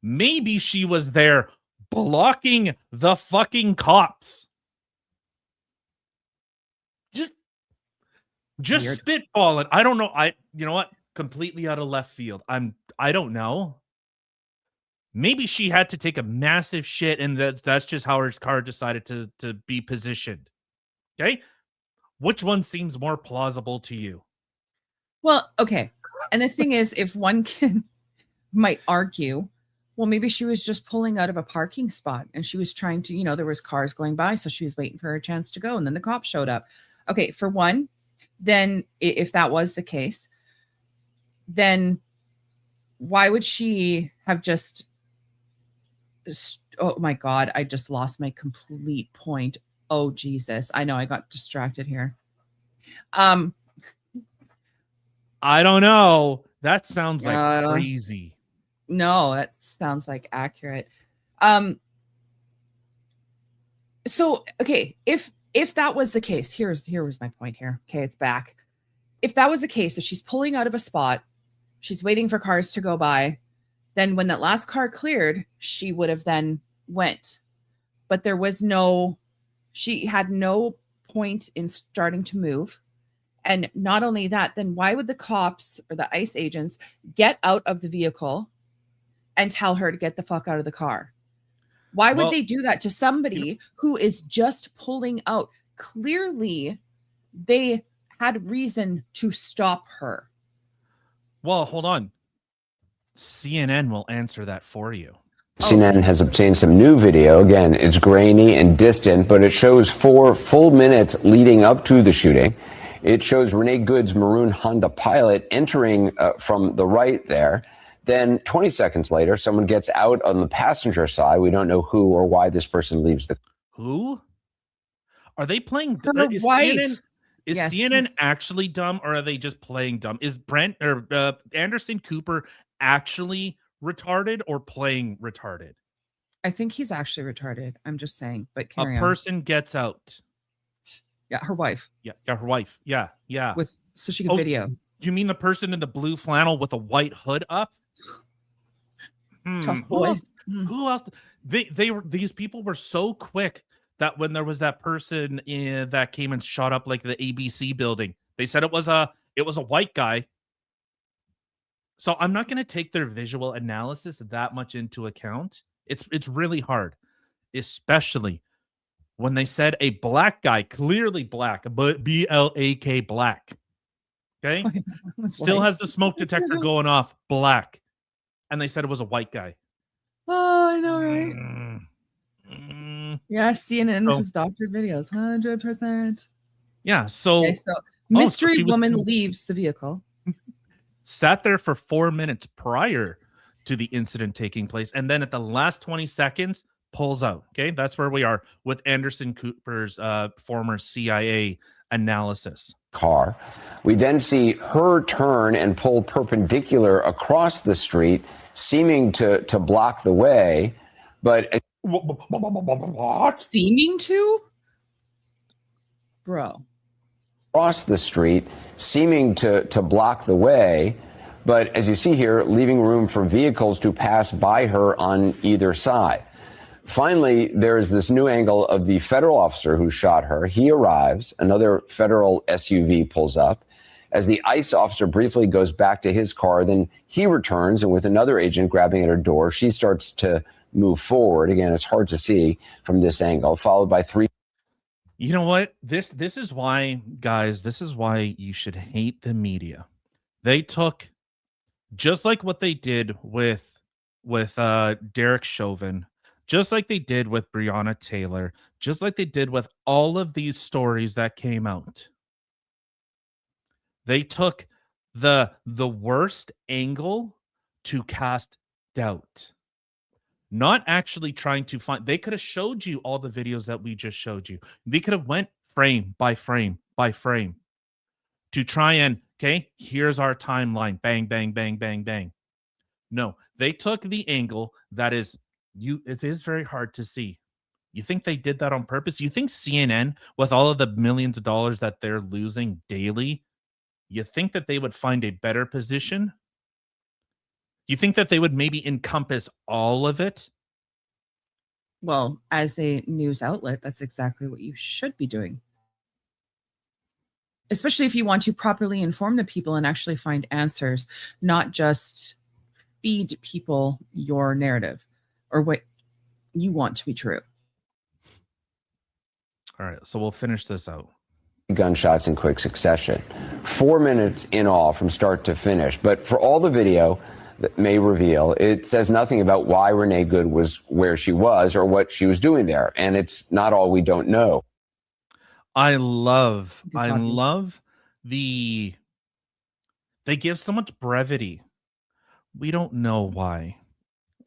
Maybe she was there blocking the fucking cops. Just Weird. spitballing. I don't know. You know what? Completely out of left field. I don't know. Maybe she had to take a massive shit, and that's just how her car decided to be positioned. Okay? Which one seems more plausible to you? Well, okay. And the thing is, if one can might argue, well, maybe she was just pulling out of a parking spot and she was trying to, there was cars going by, so she was waiting for her chance to go, and then the cop showed up. Okay, for one, then if that was the case, then why would she have just oh my god, I just lost my complete point. Oh Jesus, I know I got distracted here. I don't know. That sounds like crazy. No, that sounds like accurate. So okay, if that was the case, here was my point here. Okay, it's back. If that was the case, if she's pulling out of a spot, she's waiting for cars to go by, Then when that last car cleared, she would have then went. But there was she had no point in starting to move. And not only that, then why would the cops or the ICE agents get out of the vehicle and tell her to get the fuck out of the car? Why would they do that to somebody who is just pulling out? Clearly, they had reason to stop her. Well, hold on. CNN will answer that for you. CNN has obtained some new video. Again, it's grainy and distant, but it shows 4 full minutes leading up to the shooting. It shows Renee Good's maroon Honda Pilot entering from the right there. Then 20 seconds later, someone gets out on the passenger side. We don't know who or why this person leaves the. Who? Are they playing? Her Is wife. CNN, is Yes, CNN he's- actually dumb, or are they just playing dumb? Is Brent or Anderson Cooper actually retarded or playing retarded? I think he's actually retarded. I'm just saying, but A carry on. person gets out. Yeah, her wife Yeah, her wife. Yeah. so she can Oh, video. You mean the person in the blue flannel with a white hood up? Tough Who boy. else- Hmm. Who else? These people were so quick that when there was that person that came and shot up like the ABC building, they said it was a white guy. So I'm not going to take their visual analysis that much into account. It's really hard, especially when they said a black guy, clearly black, but BLAK black. Okay, still has the smoke detector going off, black, and they said it was a white guy. Oh, I know, right? Yeah, CNN So- has doctored videos, 100%. Yeah, so Okay, so mystery she was- woman leaves the vehicle. sat there for 4 minutes prior to the incident taking place, and then at the last 20 seconds pulls out. Okay, that's where we are with Anderson Cooper's former CIA analysis. Car. We then see her turn and pull perpendicular across the street, seeming to block the way. But Seeming to? Bro. across the street, seeming to block the way. But as you see here, leaving room for vehicles to pass by her on either side. Finally, there is this new angle of the federal officer who shot her. He arrives. Another federal SUV pulls up. As the ICE officer briefly goes back to his car, then he returns, and with another agent grabbing at her door, she starts to move forward. Again, it's hard to see from this angle, followed by 3. You know what? This is why, guys, this is why you should hate the media. They took, just like what they did with Derek Chauvin, just like they did with Breonna Taylor, just like they did with all of these stories that came out. They took the worst angle to cast doubt. Not actually trying to find, they could have showed you all the videos that we just showed you. They could have went frame by frame by frame to try and, okay, here's our timeline. Bang, bang, bang, bang, bang. No, they took the angle that is, it is very hard to see. You think they did that on purpose? You think CNN, with all of the millions of dollars that they're losing daily, you think that they would find a better position? You think that they would maybe encompass all of it? Well, as a news outlet, that's exactly what you should be doing. Especially if you want to properly inform the people and actually find answers, not just feed people your narrative or what you want to be true. All right, so we'll finish this out. Gunshots in quick succession. 4 minutes in all from start to finish. But for all the video that may reveal, it says nothing about why Renee Good was where she was or what she was doing there. And it's not all we don't know. I love obvious. they give so much brevity. We don't know why.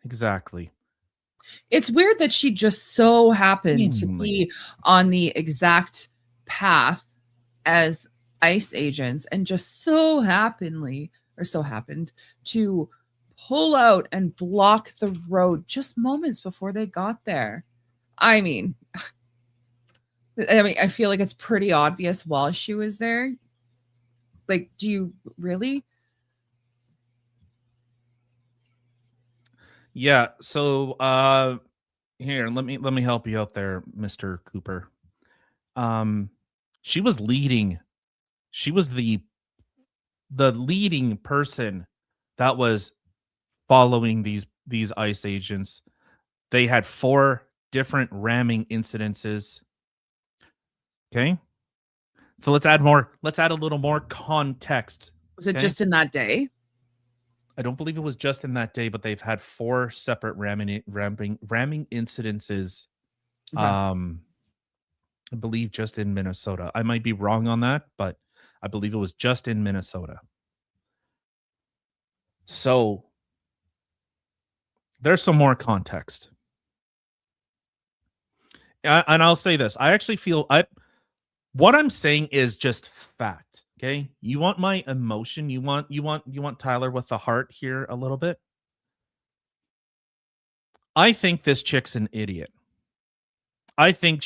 Exactly. It's weird that she just so happened to be on the exact path as ICE agents and just so happened to pull out and block the road just moments before they got there. I mean, I feel like it's pretty obvious while she was there. Like, do you really? Yeah. So here, let me help you out there, Mr. Cooper. She was leading. She was the leading person that was following these ICE agents. They had 4 different ramming incidences. Okay. So let's add a little more context. Was it Okay. just in that day? I don't believe it was just in that day, but they've had 4 separate ramming incidences. Okay. I believe just in Minnesota. I might be wrong on that, but I believe it was just in Minnesota. So there's some more context. And I'll say this. I actually feel what I'm saying is just fact. Okay. You want my emotion? You want Tyler with the heart here a little bit? I think this chick's an idiot. I think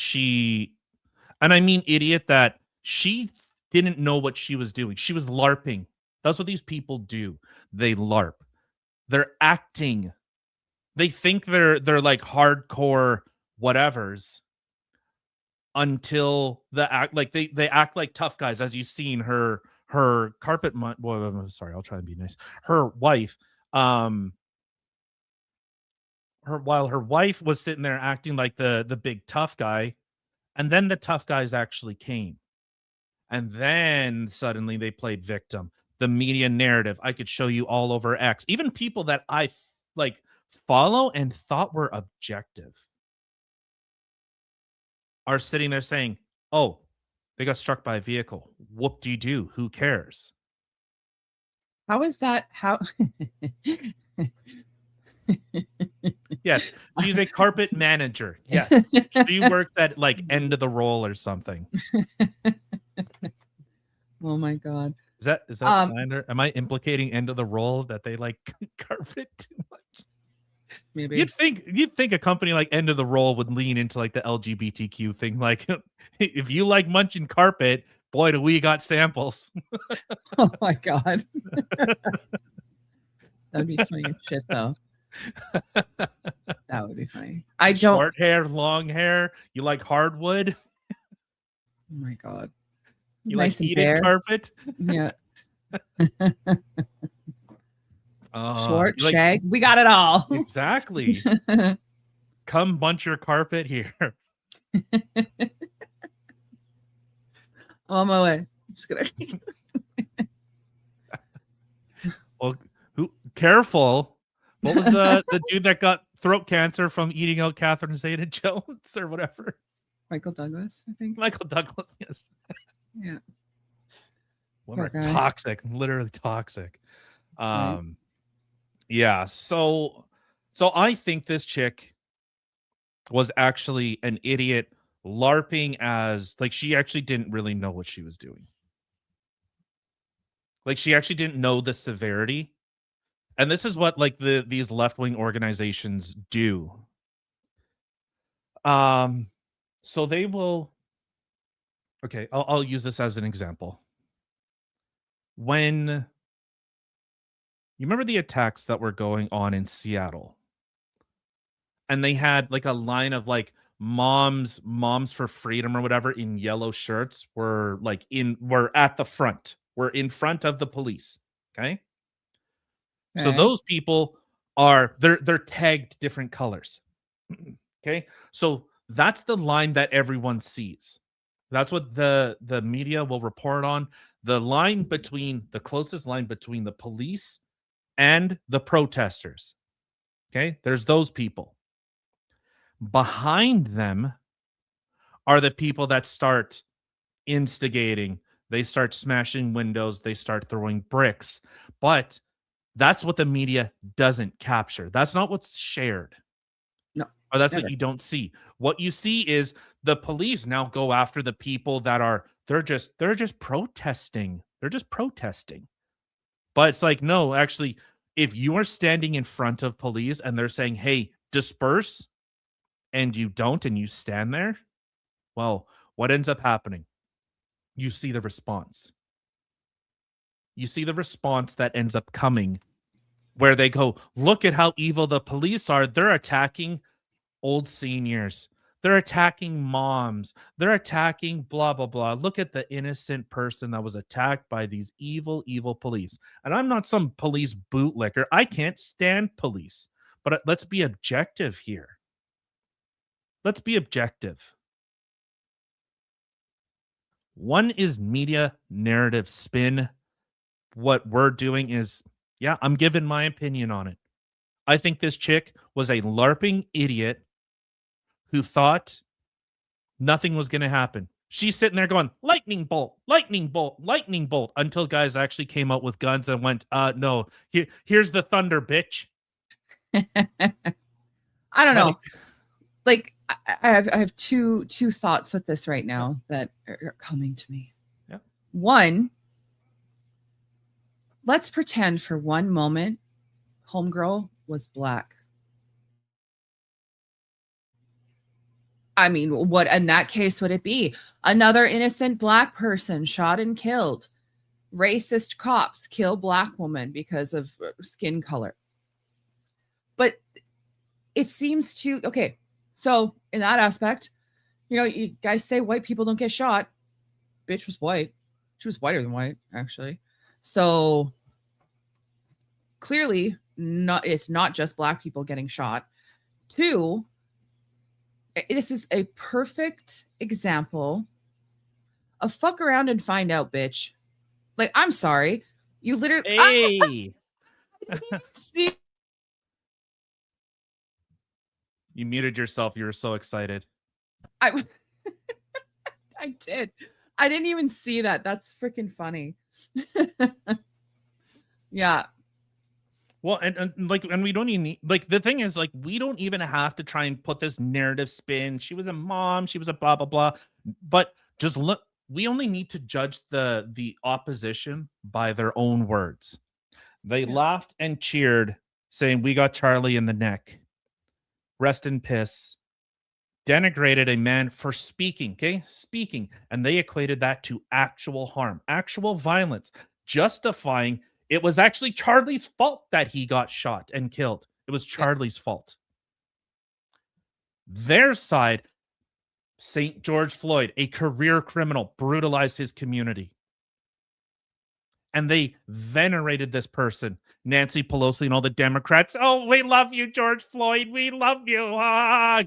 and I mean idiot that she didn't know what she was doing. She was LARPing. That's what these people do. They LARP. They're acting. They think they're like hardcore whatevers until the act like they act like tough guys, as you've seen her carpet well, I'm sorry, I'll try and be nice. Her wife, while her wife was sitting there acting like the big tough guy, and then the tough guys actually came. And then suddenly they played victim. The media narrative I could show you all over X. Even people that I like follow and thought were objective are sitting there saying, "Oh, they got struck by a vehicle. Whoop-de-doo. Who cares?" How is that? How? Yes, she's a carpet manager. Yes, she works at like end of the roll or something. Oh my God. Is that slander? Am I implicating end of the roll that they like carpet too much? Maybe. You'd think a company like End of the Roll would lean into like the LGBTQ thing. Like, if you like munching carpet, boy, do we got samples. Oh my God. That'd be funny as shit, though. That would be funny. I don't. Short hair, long hair. You like hardwood? Oh my God. You Nice like and heated bare. carpet? Yeah. Short you like- shag. We got it all. Exactly. Come bunch your carpet here. On my way. I'm just kidding. Well, careful. What was the dude that got throat cancer from eating out Catherine Zeta-Jones or whatever? Michael Douglas, I think. Michael Douglas, yes. Yeah. Women Poor are guy. toxic, literally toxic. Right. Yeah, so I think this chick was actually an idiot LARPing, as like she actually didn't really know what she was doing. Like she actually didn't know the severity. And this is what like these left-wing organizations do. So they will. Okay, I'll use this as an example. When you remember the attacks that were going on in Seattle, and they had like a line of like moms for freedom or whatever in yellow shirts were at the front. We're in front of the police. Okay. So Okay. those people they're tagged different colors. Okay. So that's the line that everyone sees. That's what the media will report on. The closest line between the police and the protesters. Okay. There's those people. Behind them are the people that start instigating. They start smashing windows. They start throwing bricks. But that's what the media doesn't capture. That's not what's shared. No. Or that's never. what you don't see. What you see is the police now go after the people that they're just protesting. They're just protesting. But it's like, no, actually, if you are standing in front of police and they're saying, "Hey, disperse," and you don't, and you stand there, well, what ends up happening? You see the response. You see the response that ends up coming where they go, look at how evil the police are. They're attacking old seniors. They're attacking moms. They're attacking blah, blah, blah. Look at the innocent person that was attacked by these evil, evil police. And I'm not some police bootlicker. I can't stand police. But let's be objective here. Let's be objective. One is media narrative spin. What we're doing is, yeah, I'm giving my opinion on it. I think this chick was a LARPing idiot who thought nothing was going to happen. She's sitting there going, lightning bolt, lightning bolt, lightning bolt, until guys actually came out with guns and went, no, here's the thunder, bitch. I don't know. Like, I have two thoughts with this right now that are coming to me. Yeah. One, let's pretend for one moment homegirl was black. I mean, what in that case would it be? Another innocent black person shot and killed. Racist cops kill black woman because of skin color. But it seems to, okay, so in that aspect, you know, you guys say white people don't get shot. Bitch was white. She was whiter than white, actually. So clearly, it's not just black people getting shot. Two, this is a perfect example of fuck around and find out, bitch. Like, I'm sorry. You literally... Hey! I didn't even see... You muted yourself. You were so excited. I did. I didn't even see that. That's freaking funny. Yeah. Well, and we don't even need, like, the thing is, like, we don't even have to try and put this narrative spin. She was a mom. She was a blah, blah, blah. But just look, we only need to judge the opposition by their own words. They laughed and cheered, saying, we got Charlie in the neck. Rest in piss. Denigrated a man for speaking, okay? Speaking. And they equated that to actual harm, actual violence, justifying it was actually Charlie's fault that he got shot and killed. It was Charlie's fault. Their side, St. George Floyd, a career criminal, brutalized his community. And they venerated this person, Nancy Pelosi and all the Democrats. Oh, we love you, George Floyd. We love you.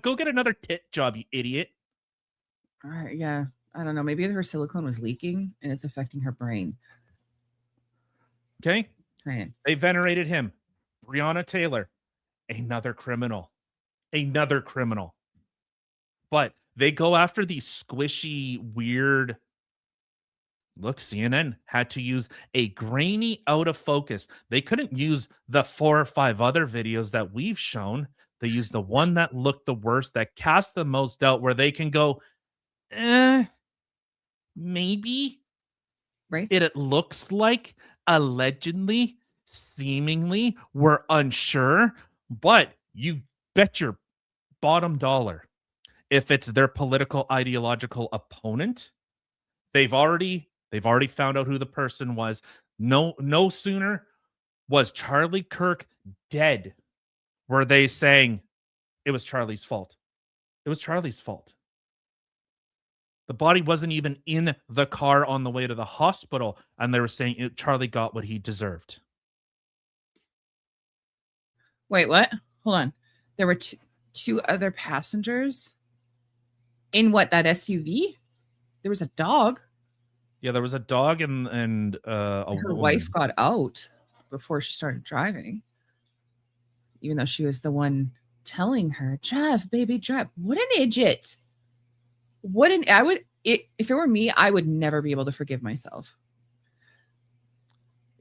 Go get another tit job, you idiot. All right, yeah. I don't know. Maybe her silicone was leaking and it's affecting her brain. Okay? Right. They venerated him. Breonna Taylor, another criminal. Another criminal. But they go after these squishy, weird... Look, CNN had to use a grainy out of focus. They couldn't use the 4 or 5 other videos that we've shown. They used the one that looked the worst, that cast the most doubt, where they can go, maybe. Right. It looks like, allegedly, seemingly, we're unsure, but you bet your bottom dollar, if it's their political ideological opponent, they've already found out who the person was. No sooner was Charlie Kirk dead were they saying it was Charlie's fault. It was Charlie's fault. The body wasn't even in the car on the way to the hospital, and they were saying Charlie got what he deserved. Wait, what? Hold on. There were two other passengers in that SUV? There was a dog. Yeah, there was a dog and a her woman. wife got out before she started driving, even though she was the one telling her, drive, baby, drive. What an idiot. If it were me, I would never be able to forgive myself.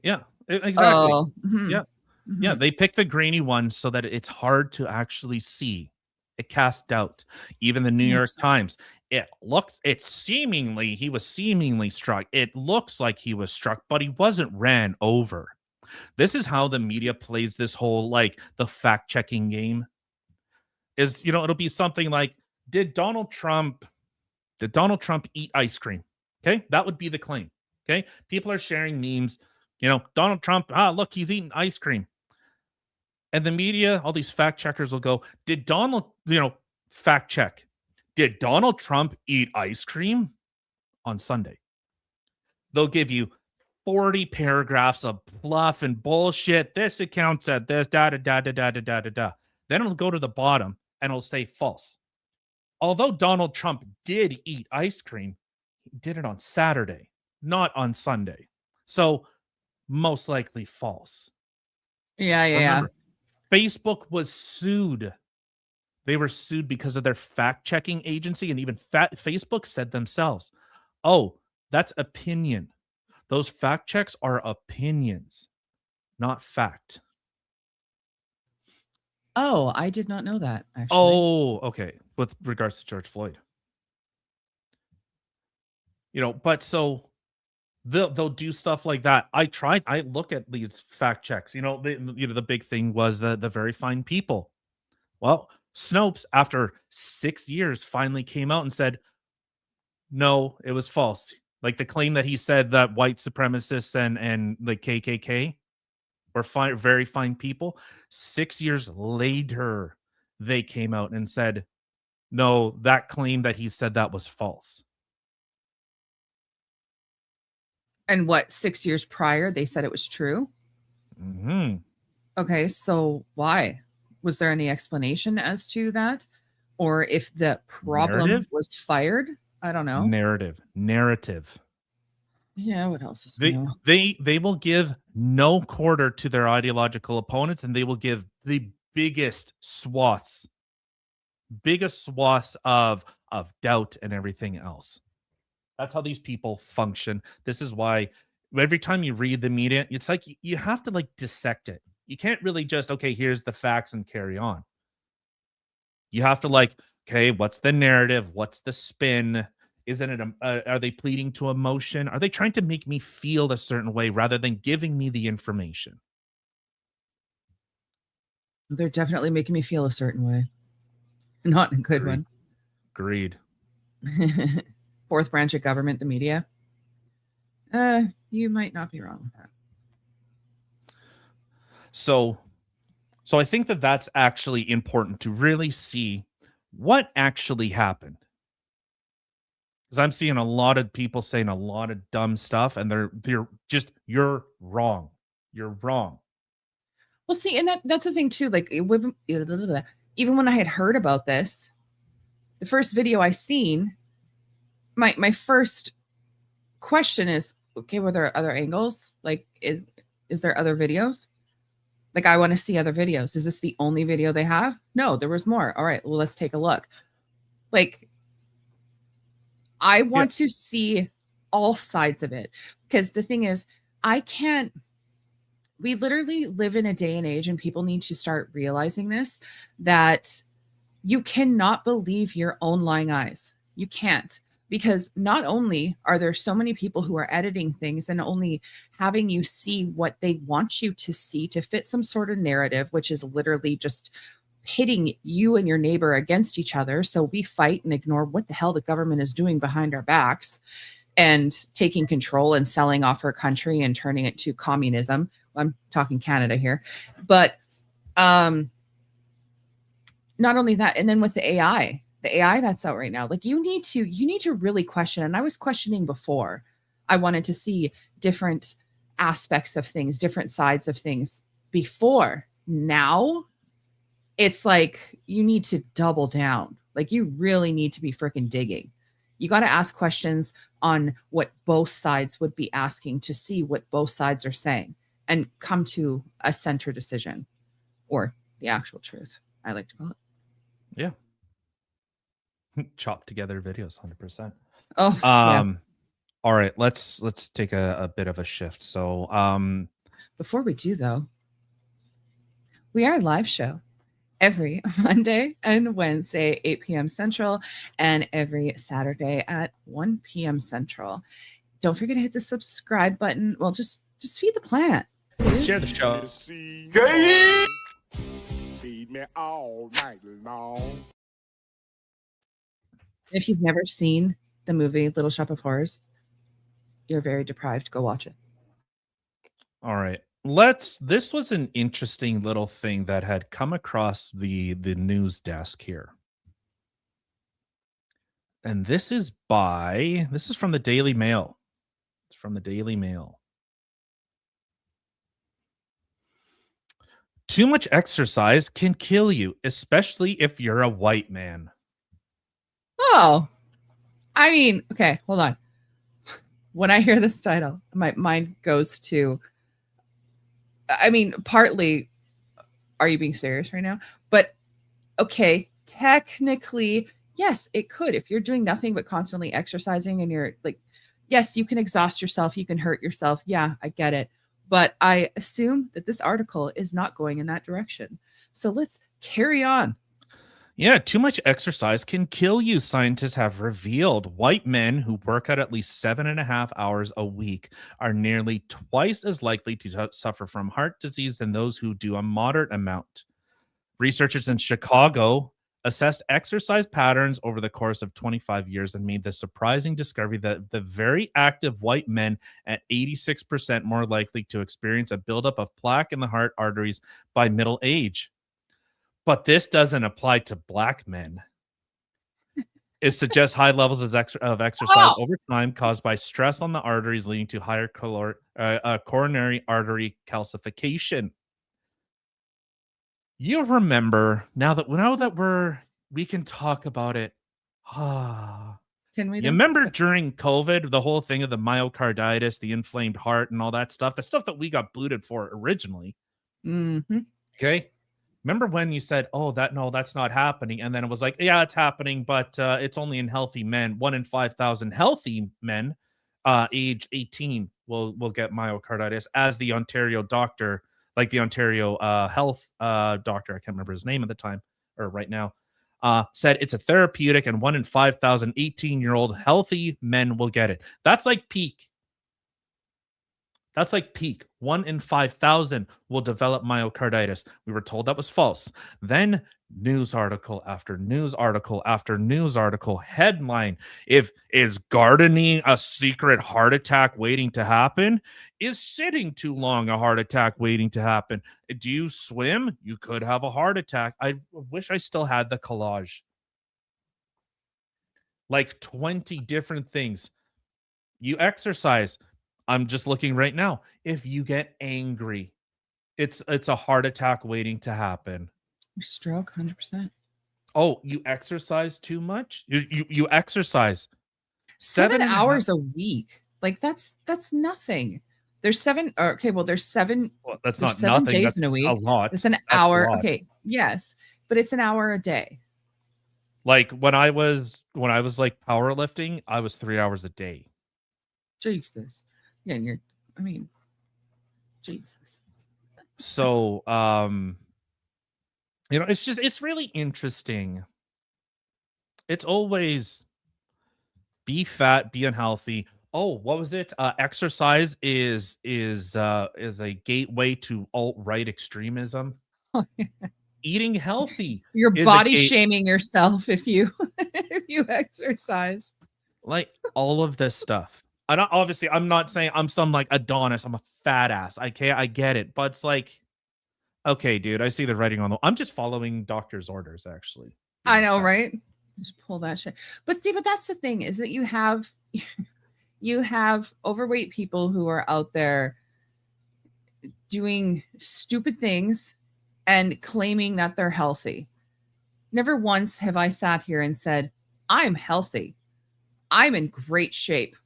Yeah, exactly. Oh, mm-hmm. Yeah. Mm-hmm. Yeah, they picked the grainy one so that it's hard to actually see. It cast doubt. Even the New York Times, he was seemingly struck. It looks like he was struck, but he wasn't ran over. This is how the media plays this whole, like, the fact-checking game. Is, it'll be something like, did Donald Trump eat ice cream? Okay, that would be the claim. Okay, people are sharing memes. Donald Trump, look, he's eating ice cream. And the media, all these fact checkers will go, did Donald, fact check. Did Donald Trump eat ice cream on Sunday? They'll give you 40 paragraphs of fluff and bullshit. This account said this, da da da da da da da da da. Then it'll go to the bottom and it'll say false. Although Donald Trump did eat ice cream, he did it on Saturday, not on Sunday. So most likely false. Yeah. Remember, Facebook was sued. They were sued because of their fact-checking agency, and even Facebook said themselves, oh, that's opinion. Those fact checks are opinions, not fact. Oh, I did not know that, actually. Oh, okay. With regards to George Floyd. But so they'll do stuff like that. I look at these fact checks. The big thing was the very fine people. Well, Snopes, after 6 years, finally came out and said, no, it was false. Like the claim that he said that white supremacists and the KKK were very fine people. 6 years later, they came out and said, no, that claim that he said that was false. And what, 6 years prior, they said it was true? Mm-hmm. Okay, so why? Was there any explanation as to that? Or if the problem was fired? I don't know. Narrative. Yeah, what else is They, new? they will give no quarter to their ideological opponents, and they will give the biggest swaths of doubt and everything else. That's how these people function. This is why every time you read the media, it's like you have to dissect it. You can't really just, okay, here's the facts and carry on. You have to okay, what's the narrative? What's the spin? Isn't it? Are they pleading to emotion? Are they trying to make me feel a certain way rather than giving me the information? They're definitely making me feel a certain way. Not in a good one. Agreed. Fourth branch of government, the media. You might not be wrong with that. So I think that that's actually important to really see what actually happened. Because I'm seeing a lot of people saying a lot of dumb stuff, and they're just, you're wrong. You're wrong. Well, see, and that's the thing too. Even when I had heard about this, the first video I seen, my first question is, okay, were there other angles? Is there other videos? I want to see other videos. Is this the only video they have? No, there was more. All right, well, let's take a look. I want to see all sides of it, because the thing is, we literally live in a day and age, and people need to start realizing this, that you cannot believe your own lying eyes. You can't, because not only are there so many people who are editing things and only having you see what they want you to see to fit some sort of narrative, which is literally just pitting you and your neighbor against each other. So we fight and ignore what the hell the government is doing behind our backs and taking control and selling off our country and turning it to communism. I'm talking Canada here. But not only that, and then with the AI that's out right now, you need to really question. And I was questioning before. I wanted to see different aspects of things, different sides of things before. Now it's you need to double down. You really need to be freaking digging. You got to ask questions on what both sides would be asking to see what both sides are saying and come to a center decision, or the actual truth, I like to call it. Yeah. Chop together videos, 100%. Oh, yeah. All right, let's take a bit of a shift. So before we do, though, we are a live show every Monday and Wednesday, 8 p.m. Central, and every Saturday at 1 p.m. Central. Don't forget to hit the subscribe button. Well, just feed the plant. Share the show. Feed me all night long. If you've never seen the movie Little Shop of Horrors, you're very deprived. Go watch it. All right. This was an interesting little thing that had come across the news desk here. And this is from the Daily Mail. It's from the Daily Mail. Too much exercise can kill you, especially if you're a white man. Oh, I mean, okay, hold on. When I hear this title, my mind goes to, I mean, partly, are you being serious right now? But okay, technically, yes, it could. If you're doing nothing but constantly exercising and you're like, yes, you can exhaust yourself, you can hurt yourself. Yeah, I get it. But I assume that this article is not going in that direction. So let's carry on. Yeah, too much exercise can kill you, scientists have revealed. White men who work out at least 7.5 hours a week are nearly twice as likely to suffer from heart disease than those who do a moderate amount. Researchers in Chicago assessed exercise patterns over the course of 25 years and made the surprising discovery that the very active white men at 86% more likely to experience a buildup of plaque in the heart arteries by middle age. But this doesn't apply to black men. It suggests high levels of exercise over time caused by stress on the arteries, leading to higher coronary artery calcification. You remember now that we can talk about it. Can we? You remember during COVID, the whole thing of the myocarditis, the inflamed heart, and all that stuff, the stuff that we got booted for originally. Mm-hmm. Okay. Remember when you said, "Oh, that's not happening," and then it was like, "Yeah, it's happening, but it's only in healthy men. 1 in 5,000 healthy men, age 18, will get myocarditis." As the Ontario doctor, like the Ontario health doctor, I can't remember his name at the time or right now, said it's a therapeutic, and 1 in 5,000 18-year-old healthy men will get it. That's like peak. That's like peak. 1 in 5,000 will develop myocarditis. We were told that was false. Then news article after news article after news article, headline: is gardening a secret heart attack waiting to happen? Is sitting too long a heart attack waiting to happen? Do you swim? You could have a heart attack. I wish I still had the collage. Like 20 different things. You exercise. I'm just looking right now. If you get angry, it's a heart attack waiting to happen. Stroke, 100%. Oh, you exercise too much? You exercise 7 hours a week. Like that's nothing. There's 7. Okay, well, there's 7. Well, that's there's not 7 nothing. days That's in a week. a lot. It's an That's a hour. lot. Okay, yes, but it's an hour a day. Like when I was like powerlifting, I was 3 hours a day. Jesus. Yeah, and Jesus. So, it's really interesting. It's always be fat, be unhealthy. Oh, what was it? Exercise is a gateway to alt-right extremism. Eating healthy. You're is a body gate- shaming yourself if you if you exercise. Like all of this stuff. I'm not saying I'm some like Adonis. I'm a fat ass. I get it, but it's like, okay, dude, I see the writing on the. I'm just following doctor's orders, actually. I know, right? Just pull that shit. But see, but that's the thing is that you have overweight people who are out there doing stupid things and claiming that they're healthy. Never once have I sat here and said, I'm healthy. I'm in great shape.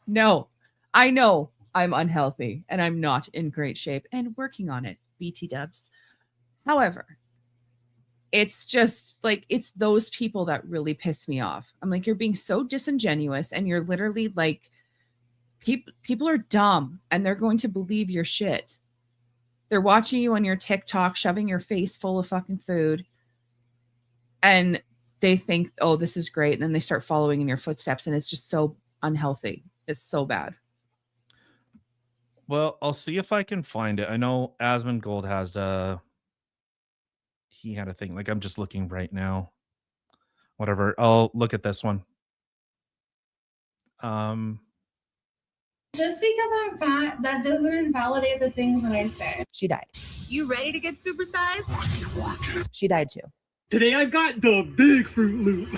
No, I know I'm unhealthy and I'm not in great shape and working on it, BT dubs. However, it's just like, it's those people that really piss me off. I'm like, you're being so disingenuous and you're literally like, people are dumb and they're going to believe your shit. They're watching you on your TikTok, shoving your face full of fucking food. And they think, oh, this is great. And then they start following in your footsteps and it's just so unhealthy. It's so bad. Well, I'll see if I can find it. I know Asmongold has he had a thing. Like, I'm just looking right now. Whatever. I'll look at this one. Just because I'm fat, that doesn't invalidate the things that I say. She died. You ready to get supersized? She died too. Today I got the big Fruit Loop.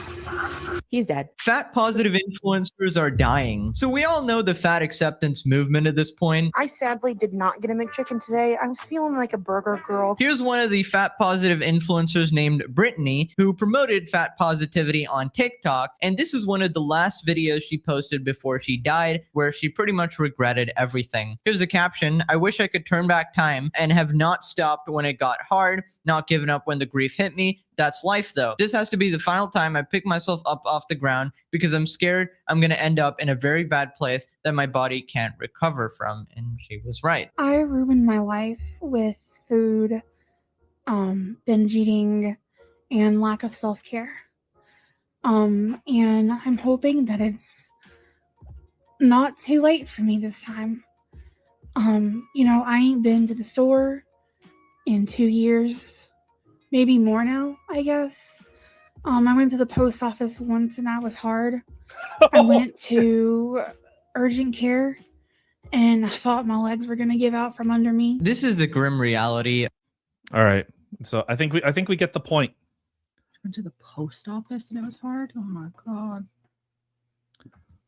He's dead. Fat positive influencers are dying. So we all know the fat acceptance movement at this point. I sadly did not get a McChicken today. I was feeling like a burger girl. Here's one of the fat positive influencers named Brittany, who promoted fat positivity on TikTok. And this is one of the last videos she posted before she died, where she pretty much regretted everything. Here's a caption: I wish I could turn back time and have not stopped when it got hard, not given up when the grief hit me. That's life, though. This has to be the final time I pick myself up off the ground because I'm scared I'm going to end up in a very bad place that my body can't recover from. And she was right. I ruined my life with food, binge eating, and lack of self-care. And I'm hoping that it's not too late for me this time. I ain't been to the store in 2 years. Maybe more now, I guess. I went to the post office once and that was hard. I went to urgent care and I thought my legs were gonna give out from under me. This is the grim reality. All right. So I think we get the point. Went to the post office and it was hard. Oh my god.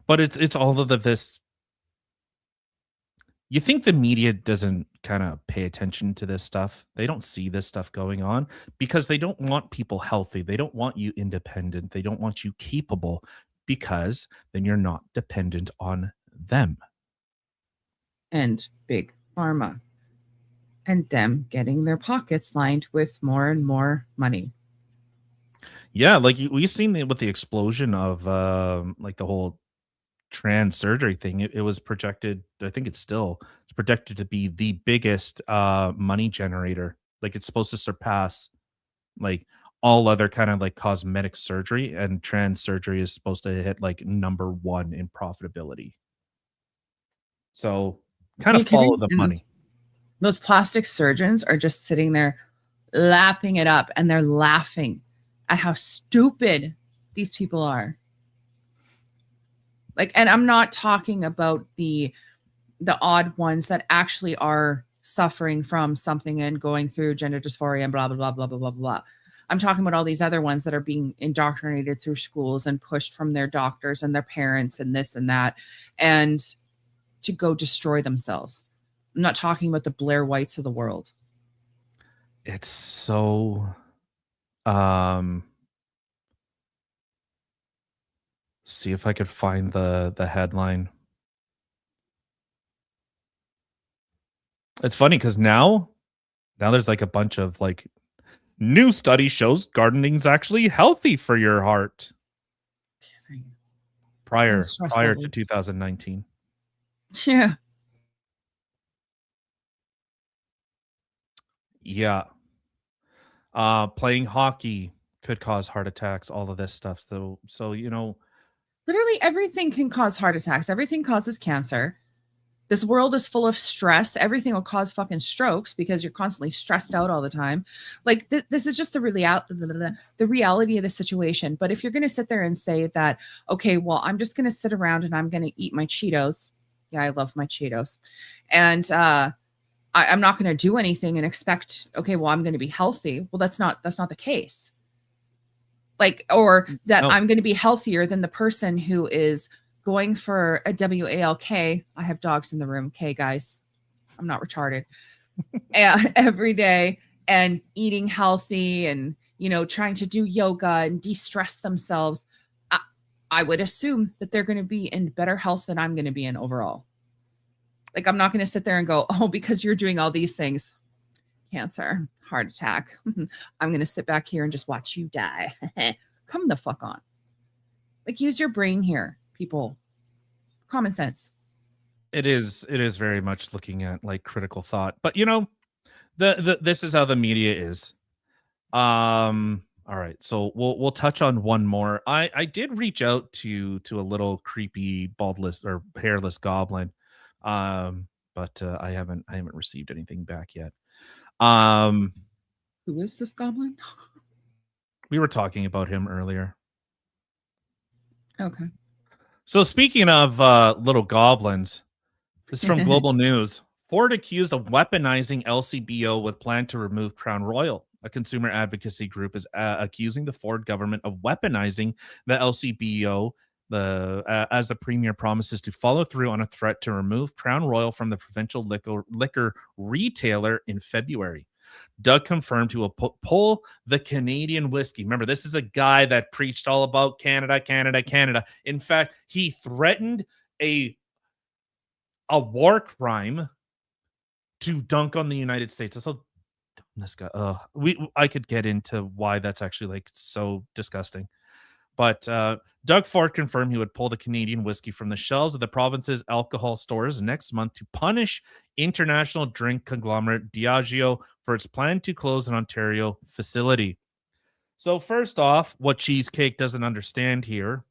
But it's all of this. You think the media doesn't kind of pay attention to this stuff? They don't see this stuff going on because they don't want people healthy. They don't want you independent. They don't want you capable, because then you're not dependent on them. And big pharma. And them getting their pockets lined with more and more money. Yeah, like we've seen with the explosion of like the whole trans surgery thing. It was projected, I think it's projected to be the biggest money generator. Like it's supposed to surpass like all other kind of like cosmetic surgery, and trans surgery is supposed to hit like #1 in profitability. So kind of follow the money. Those plastic surgeons are just sitting there lapping it up, and they're laughing at how stupid these people are. Like, and I'm not talking about the odd ones that actually are suffering from something and going through gender dysphoria and blah, blah, blah, blah, blah, blah, blah. I'm talking about all these other ones that are being indoctrinated through schools and pushed from their doctors and their parents and this and that, and to go destroy themselves. I'm not talking about the Blair Whites of the world. It's so see if I could find the headline. It's funny because now there's like a bunch of like new study shows gardening's actually healthy for your heart. Prior to 2019. Yeah. Yeah. Playing hockey could cause heart attacks, all of this stuff. So Literally everything can cause heart attacks. Everything causes cancer. This world is full of stress. Everything will cause fucking strokes because you're constantly stressed out all the time. Like this is just the reality of the situation. But if you're going to sit there and say that, okay, well, I'm just going to sit around and I'm going to eat my Cheetos. Yeah, I love my Cheetos. And I'm not going to do anything and expect, okay, well, I'm going to be healthy. Well, that's not the case. Like, or that No. I'm going to be healthier than the person who is going for a WALK. I have dogs in the room. Okay, guys, I'm not retarded. Every day and eating healthy and, trying to do yoga and de-stress themselves. I would assume that they're going to be in better health than I'm going to be in overall. Like, I'm not going to sit there and go, oh, because you're doing all these things, cancer, heart attack, I'm going to sit back here and just watch you die. Come the fuck on. Like, use your brain here, people. Common sense. it is very much looking at like critical thought. But this is how the media is. All right, so we'll touch on one more. I did reach out to a little creepy baldless or hairless goblin, but I haven't received anything back yet. Who is this goblin? We were talking about him earlier. Okay. So speaking of little goblins, This is from Global News. Ford accused of weaponizing LCBO with plan to remove Crown Royal. A consumer advocacy group is accusing the Ford government of weaponizing the LCBO as the premier promises to follow through on a threat to remove Crown Royal from the provincial liquor retailer in February. Doug confirmed he will pull the Canadian whiskey. Remember, this is a guy that preached all about Canada, Canada, Canada. In fact, he threatened a war crime to dunk on the United States. That's how dumb this guy. I could get into why that's actually like so disgusting. But Doug Ford confirmed he would pull the Canadian whiskey from the shelves of the province's alcohol stores next month to punish international drink conglomerate Diageo for its plan to close an Ontario facility. So first off, what Cheesecake doesn't understand here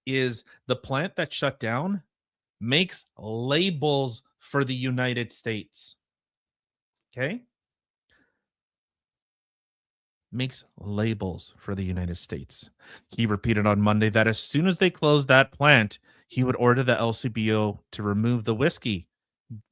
is the plant that shut down makes labels for the United States. Okay? Makes labels for the United States. He repeated on Monday that as soon as they closed that plant, he would order the LCBO to remove the whiskey.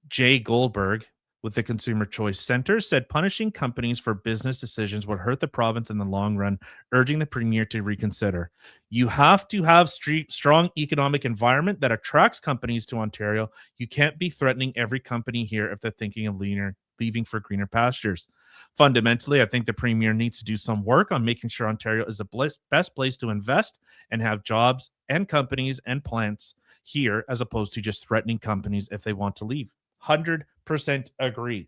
Jay Goldberg with the Consumer Choice Center said punishing companies for business decisions would hurt the province in the long run, urging the premier to reconsider. You have to have strong economic environment that attracts companies to Ontario. You can't be threatening every company here if they're thinking of leaving for greener pastures. Fundamentally, I think the premier needs to do some work on making sure Ontario is the best place to invest and have jobs and companies and plants here, as opposed to just threatening companies if they want to leave. 100% agree.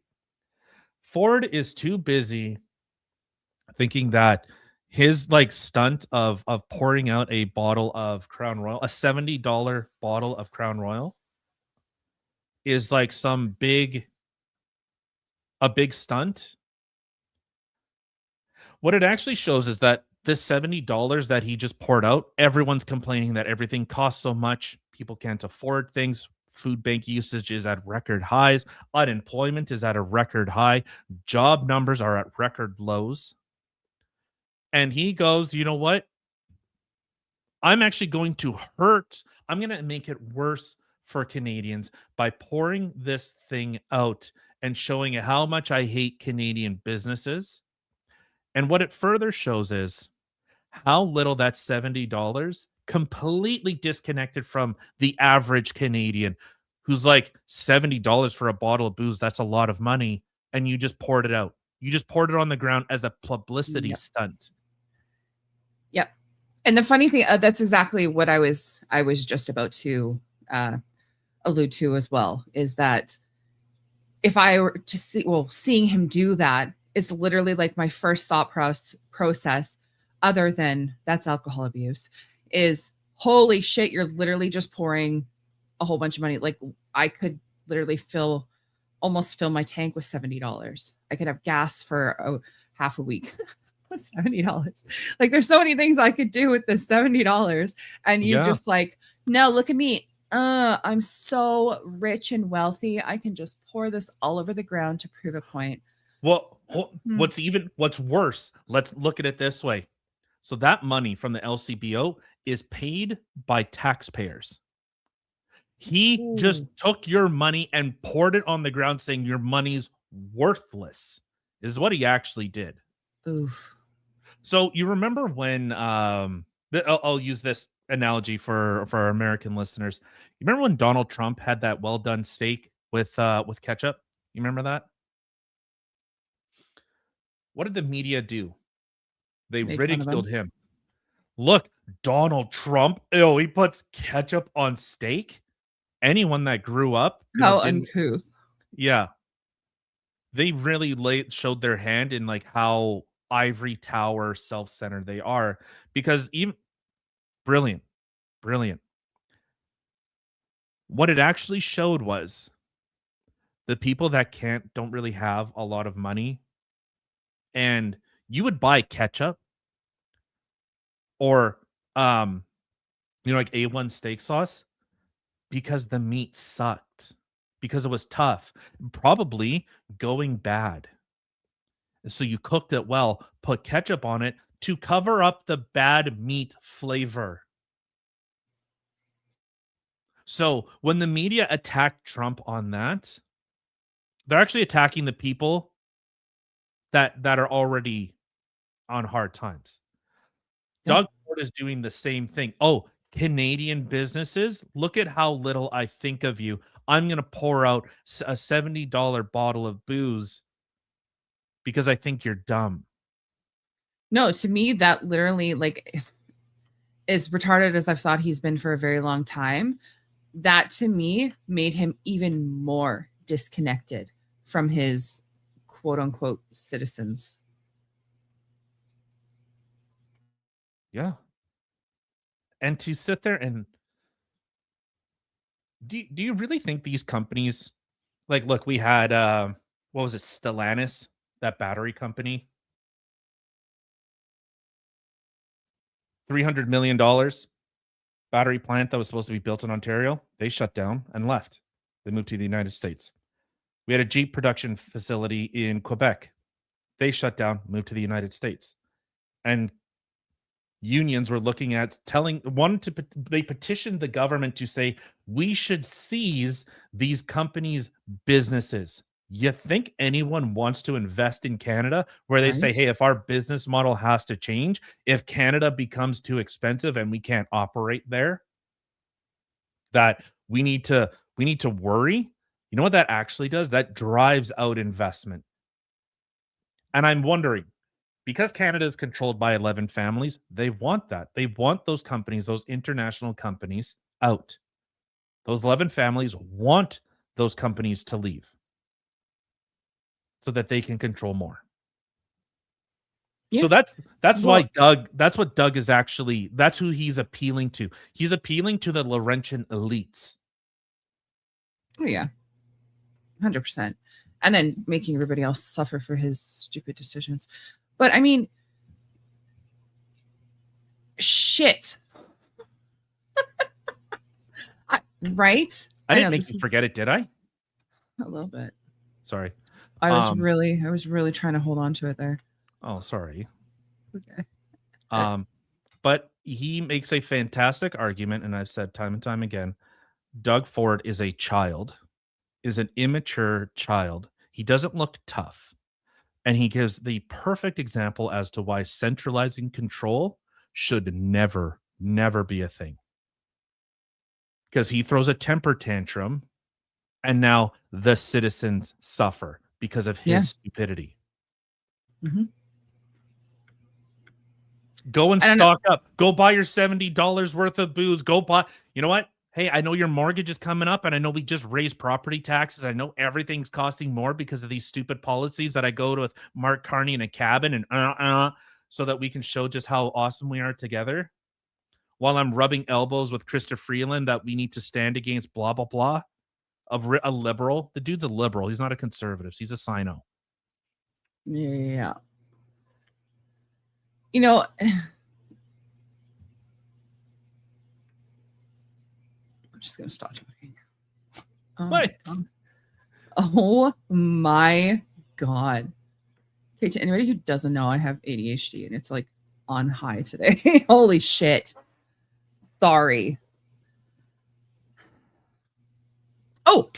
Ford is too busy thinking that his like stunt of pouring out a bottle of Crown Royal, a $70 bottle of Crown Royal, is like a big stunt. What it actually shows is that this $70 that he just poured out, everyone's complaining that everything costs so much, people can't afford things. Food bank usage is at record highs. Unemployment is at a record high. Job numbers are at record lows. And he goes, you know what? I'm actually going to I'm going to make it worse for Canadians by pouring this thing out and showing how much I hate Canadian businesses. And what it further shows is how little that $70 completely disconnected from the average Canadian who's like $70 for a bottle of booze. That's a lot of money. And you just poured it out. You just poured it on the ground as a publicity stunt. Yep. And the funny thing, that's exactly what I was just about to allude to as well, is that if I were to seeing him do that is literally like my first thought process, other than that's alcohol abuse, is holy shit, you're literally just pouring a whole bunch of money. Like I could literally almost fill my tank with $70. I could have gas for half a week. $70. Like there's so many things I could do with this $70. And you just like, no, look at me. I'm so rich and wealthy. I can just pour this all over the ground to prove a point. Well, what's worse, let's look at it this way. So that money from the LCBO is paid by taxpayers. He just took your money and poured it on the ground saying your money's worthless, is what he actually did. Oof. So you remember when I'll use this analogy for our American listeners. You remember when Donald Trump had that well done steak with ketchup? You remember that? What did the media do? They ridiculed him. Look, Donald Trump, he puts ketchup on steak. Anyone that grew up, how uncouth. Yeah. They really showed their hand in like how ivory tower self-centered they are, because even brilliant. What it actually showed was the people that don't really have a lot of money, and you would buy ketchup or like A1 steak sauce because the meat sucked, because it was tough, probably going bad. So you cooked it well, put ketchup on it to cover up the bad meat flavor. So when the media attacked Trump on that, they're actually attacking the people that are already on hard times. Doug Ford is doing the same thing. Oh, Canadian businesses, look at how little I think of you. I'm going to pour out a $70 bottle of booze because I think you're dumb. No, to me, that literally is retarded as I've thought he's been for a very long time. That to me made him even more disconnected from his quote unquote citizens. Yeah. And to sit there and do you really think these companies, like, look, we had what was it, Stellantis, that battery company, $300 million battery plant that was supposed to be built in Ontario, they shut down and left. They moved to the United States. We had a Jeep production facility in Quebec. They shut down, moved to the United States. And unions were looking at they petitioned the government to say, we should seize these companies' businesses. You think anyone wants to invest in Canada where they say, hey, if our business model has to change, if Canada becomes too expensive and we can't operate there, that we need to worry? You know what that actually does? That drives out investment. And I'm wondering, because Canada is controlled by 11 families, they want that. They want those companies, those international companies, out. Those 11 families want those companies to leave so that they can control more. Yeah. So that's why that's what Doug is actually, that's who he's appealing to. He's appealing to the Laurentian elites. Oh, yeah. 100%. And then making everybody else suffer for his stupid decisions. But I mean, shit. Right? I didn't make you forget it, did I? A little bit. Sorry. I was really trying to hold on to it there. Oh, sorry. Okay. But he makes a fantastic argument, and I've said time and time again, Doug Ford is a child, is an immature child. He doesn't look tough. And he gives the perfect example as to why centralizing control should never, never be a thing. Because he throws a temper tantrum, and now the citizens suffer because of his stupidity. Mm-hmm. Go and stock up. Go buy your $70 worth of booze. Go buy. You know what? Hey, I know your mortgage is coming up, and I know we just raised property taxes. I know everything's costing more because of these stupid policies that I go to with Mark Carney in a cabin and so that we can show just how awesome we are together. While I'm rubbing elbows with Krista Freeland that we need to stand against blah, blah, blah. A liberal. The dude's a liberal. He's not a conservative. He's a sino. Yeah. You know, I'm just going to stop talking. What? Oh my God. Okay, to anybody who doesn't know, I have ADHD and it's like on high today. Holy shit. Sorry. Oh,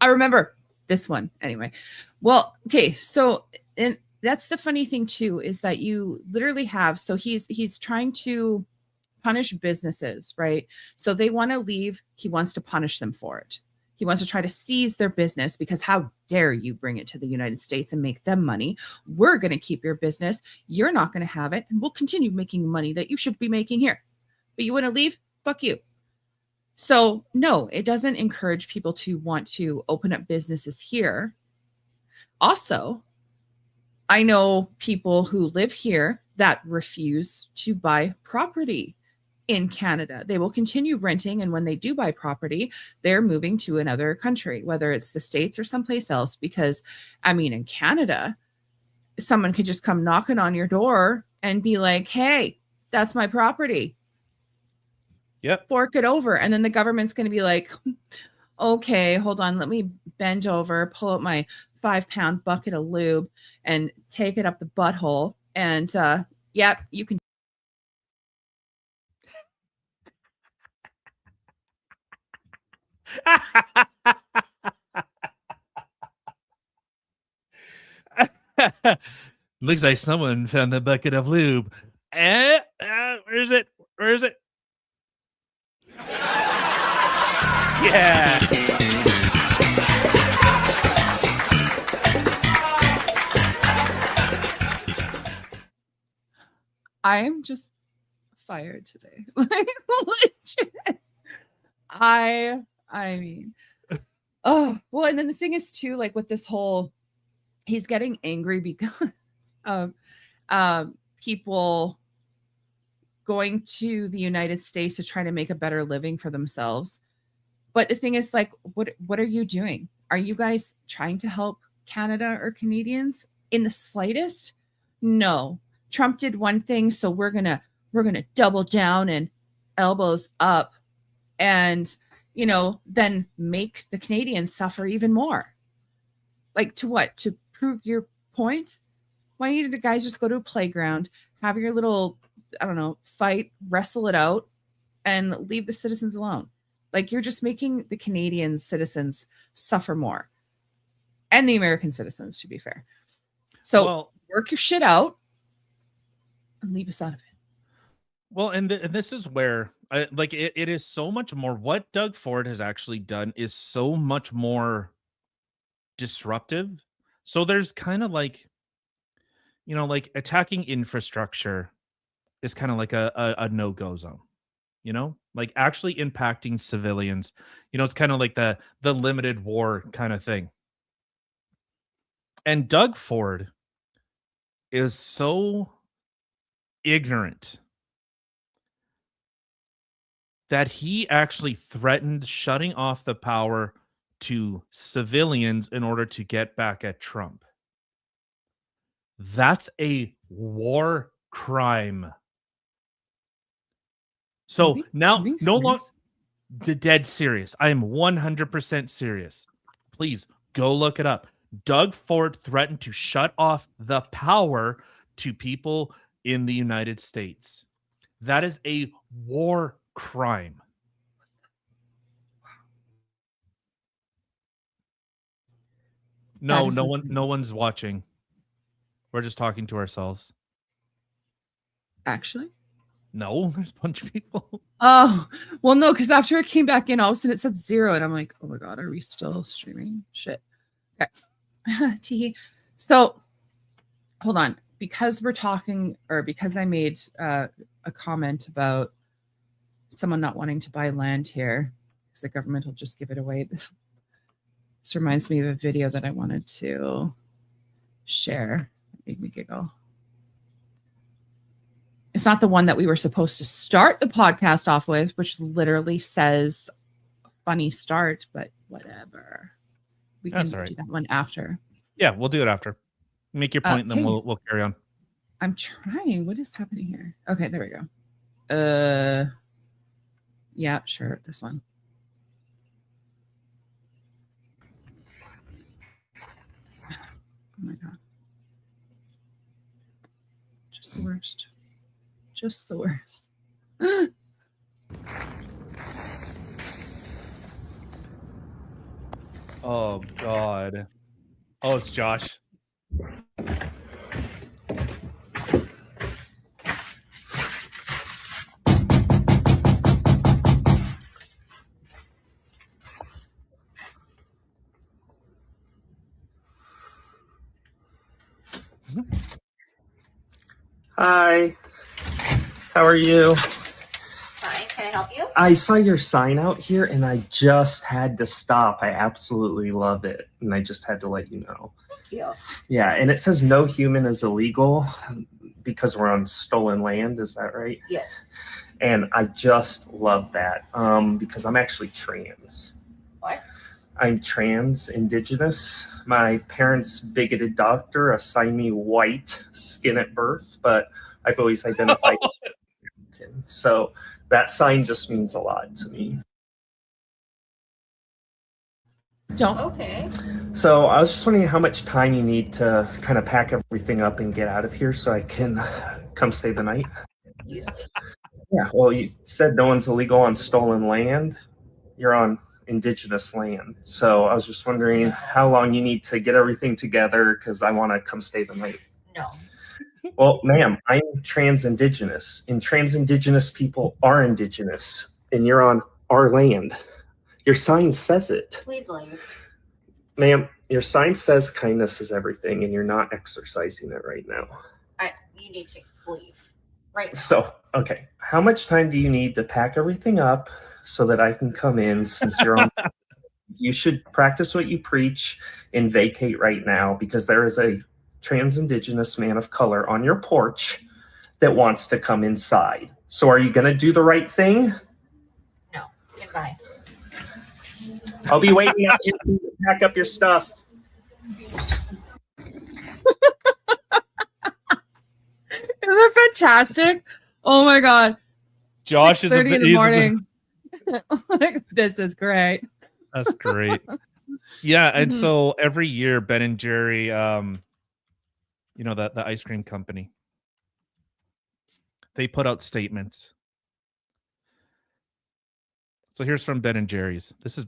I remember this one. Anyway. Well, okay, so and that's the funny thing too, is that you literally have, so he's trying to punish businesses, right? So they want to leave. He wants to punish them for it. He wants to try to seize their business because how dare you bring it to the United States and make them money? We're going to keep your business. You're not going to have it. And we'll continue making money that you should be making here. But you want to leave? Fuck you. So no, it doesn't encourage people to want to open up businesses here. Also, I know people who live here that refuse to buy property in Canada. They will continue renting, and when they do buy property, they're moving to another country, whether it's the States or someplace else, because I mean, in Canada, someone could just come knocking on your door and be like, hey, that's my property. Yep. Fork it over. And then the government's going to be like, okay, hold on. Let me bend over, pull out my 5-pound bucket of lube and take it up the butthole. And yep, you can. Looks like someone found the bucket of lube. Where is it? Where is it? Yeah. I am just fired today. Like legit. I mean, oh well, and then the thing is too, like with this whole, he's getting angry because of people going to the United States to try to make a better living for themselves. But the thing is, like, what are you doing? Are you guys trying to help Canada or Canadians in the slightest? No. Trump did one thing, so we're gonna double down and elbows up, and then make the Canadians suffer even more. Like, to what? To prove your point? Why didn't the guys just go to a playground, have your little, I don't know, fight, wrestle it out, and leave the citizens alone? Like, you're just making the Canadian citizens suffer more, and the American citizens, to be fair. So work your shit out and leave us out of it. Well, and this is where it is so much more. What Doug Ford has actually done is so much more disruptive. So there's kind of like, like attacking infrastructure is kind of like a no-go zone, like actually impacting civilians. It's kind of like the limited war kind of thing. And Doug Ford is so ignorant that he actually threatened shutting off the power to civilians in order to get back at Trump. That's a war crime. So now, no longer the dead serious. I am 100% serious. Please go look it up. Doug Ford threatened to shut off the power to people in the United States. That is a war crime. No one's watching. We're just talking to ourselves. Actually? No, there's a bunch of people. Oh, well, no, because after it came back in, all of a sudden it said 0, and I'm like, oh my God, are we still streaming? Shit. Okay. Teehee. So, hold on. Because we're talking, or because I made a comment about someone not wanting to buy land here, because the government will just give it away. This reminds me of a video that I wanted to share. It made me giggle. It's not the one that we were supposed to start the podcast off with, which literally says funny start, but whatever. We can do that one after. Yeah, we'll do it after. Make your point, and then we'll carry on. I'm trying. What is happening here? Okay, there we go. Yeah, sure. This one. Oh my God. Just the worst. Just the worst. Oh God. Oh, it's Josh. Hi. How are you? Fine. Can I help you? I saw your sign out here and I just had to stop. I absolutely love it. And I just had to let you know. Thank you. Yeah. And it says no human is illegal because we're on stolen land. Is that right? Yes. And I just love that because I'm actually trans. What? I'm trans indigenous. My parents' bigoted doctor assigned me white skin at birth, but I've always identified so that sign just means a lot to me. Okay. So I was just wondering how much time you need to kind of pack everything up and get out of here so I can come stay the night. Usually. Yeah, well, you said no one's illegal on stolen land. You're on indigenous land. So I was just wondering how long you need to get everything together, because I want to come stay the night. No. Well, ma'am, I'm trans-indigenous, and trans-indigenous people are indigenous, and you're on our land. Your sign says it. Please leave. Ma'am, your sign says kindness is everything, and you're not exercising it right now. You need to leave. Right now. So, okay, how much time do you need to pack everything up so that I can come in, since you're on? You should practice what you preach and vacate right now, because there is a trans-indigenous man of color on your porch that wants to come inside. So are you going to do the right thing? No. Goodbye. I'll be waiting out here to pack up your stuff. Isn't that fantastic? Oh my god. Josh is 6:30 in the he's morning. Like, this is great. That's great. Yeah, and so every year Ben and Jerry, you know, the ice cream company, they put out statements. So here's from Ben and Jerry's. This is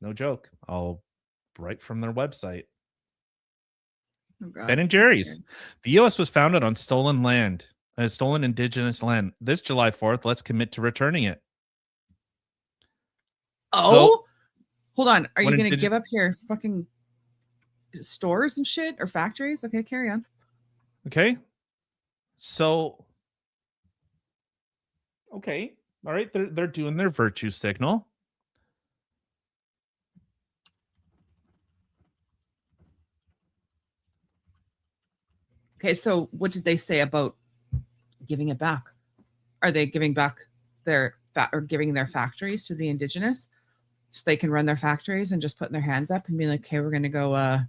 no joke. I'll right from their website. Oh god. Ben and Jerry's. The U.S. was founded on stolen land, stolen indigenous land. This July 4th, let's commit to returning it. Oh, hold on. Are you when going to indig- give up your fucking stores and shit or factories? Okay, carry on. Okay. So, okay. All right. They're doing their virtue signal. Okay, so what did they say about giving it back? Are they giving back their or giving their factories to the indigenous so they can run their factories and just putting their hands up and be like, okay, we're going to go, I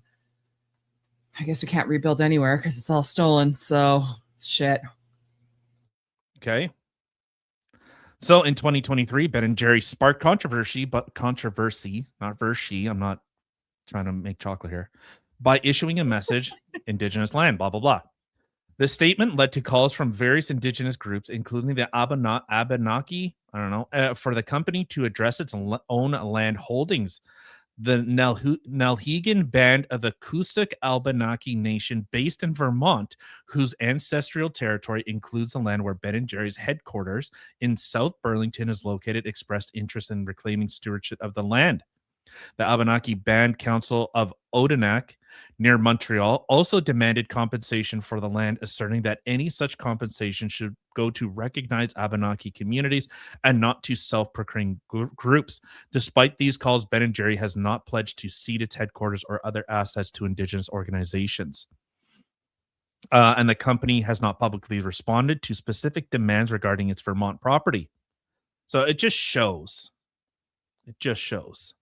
guess we can't rebuild anywhere because it's all stolen. So shit. Okay. So in 2023, Ben and Jerry sparked controversy, not versy. I'm not trying to make chocolate here, by issuing a message, indigenous land, blah, blah, blah. The statement led to calls from various indigenous groups, including the Abenaki, for the company to address its own land holdings. The Nalhegan Band of the Coosac Abenaki Nation, based in Vermont, whose ancestral territory includes the land where Ben and Jerry's headquarters in South Burlington is located, expressed interest in reclaiming stewardship of the land. The Abenaki Band Council of Odanak, near Montreal, also demanded compensation for the land, asserting that any such compensation should go to recognize Abenaki communities and not to self-proclaimed groups. Despite these calls, Ben and Jerry has not pledged to cede its headquarters or other assets to Indigenous organizations. And the company has not publicly responded to specific demands regarding its Vermont property. So it just shows. It just shows.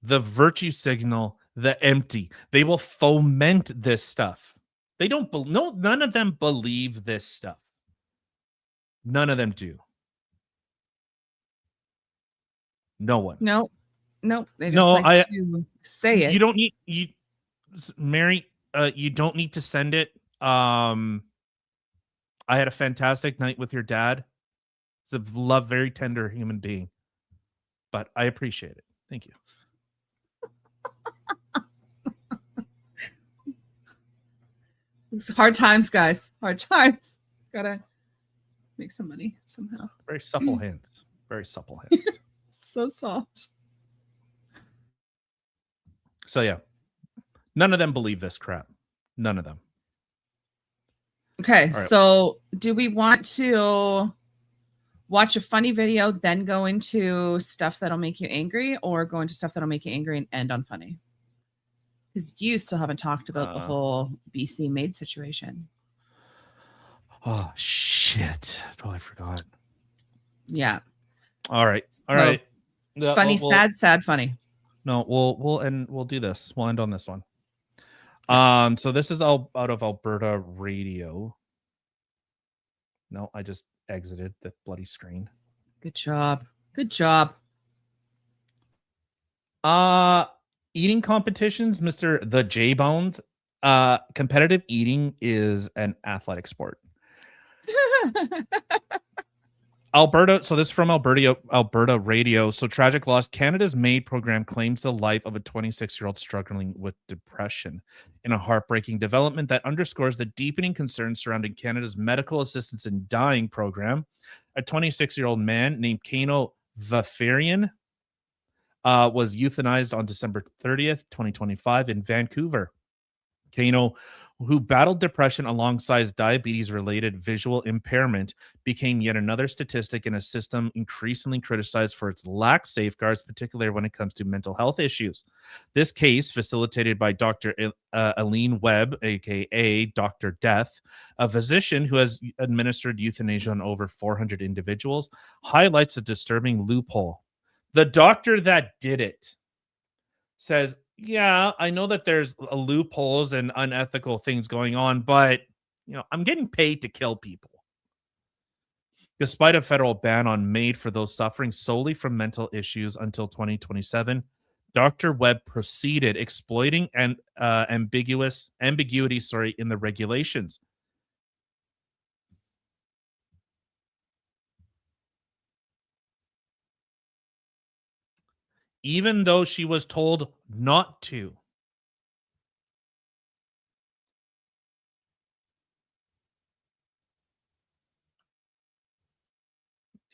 The virtue signal, the empty. They will foment this stuff. They don't. None of them believe this stuff. None of them do. No one. No. They just like to say it. You don't need Mary. You don't need to send it. I had a fantastic night with your dad. He's a very tender human being, but I appreciate it. Thank you. It's hard times, guys. Hard times. Gotta make some money somehow. Very supple hands. Very supple hands. So soft. So yeah, none of them believe this crap. None of them. Okay, right. So do we want to watch a funny video, then go into stuff that'll make you angry, or go into stuff that'll make you angry and end on funny? Because you still haven't talked about the whole BC maid situation. Oh shit! Totally forgot. Yeah. All right. All right. Funny, sad, funny. No, we'll do this. We'll end on this one. So this is all out of Alberta Radio. No, I just exited the bloody screen. Good job. Good job. Eating competitions, Mr. The J Bones. Competitive eating is an athletic sport. Alberta. So this is from Alberta Radio. So tragic loss. Canada's MAID program claims the life of a 26-year-old struggling with depression in a heartbreaking development that underscores the deepening concerns surrounding Canada's medical assistance in dying program. A 26-year-old man named Kano Vafarian was euthanized on December 30th, 2025 in Vancouver. Kano, who battled depression alongside diabetes-related visual impairment, became yet another statistic in a system increasingly criticized for its lax safeguards, particularly when it comes to mental health issues. This case, facilitated by Dr. Aline Webb, aka Dr. Death, a physician who has administered euthanasia on over 400 individuals, highlights a disturbing loophole. The doctor that did it says, yeah, I know that there's loopholes and unethical things going on, but I'm getting paid to kill people. Despite a federal ban on MAID for those suffering solely from mental issues until 2027, Dr. Webb proceeded exploiting an ambiguity in the regulations. Even though she was told not to.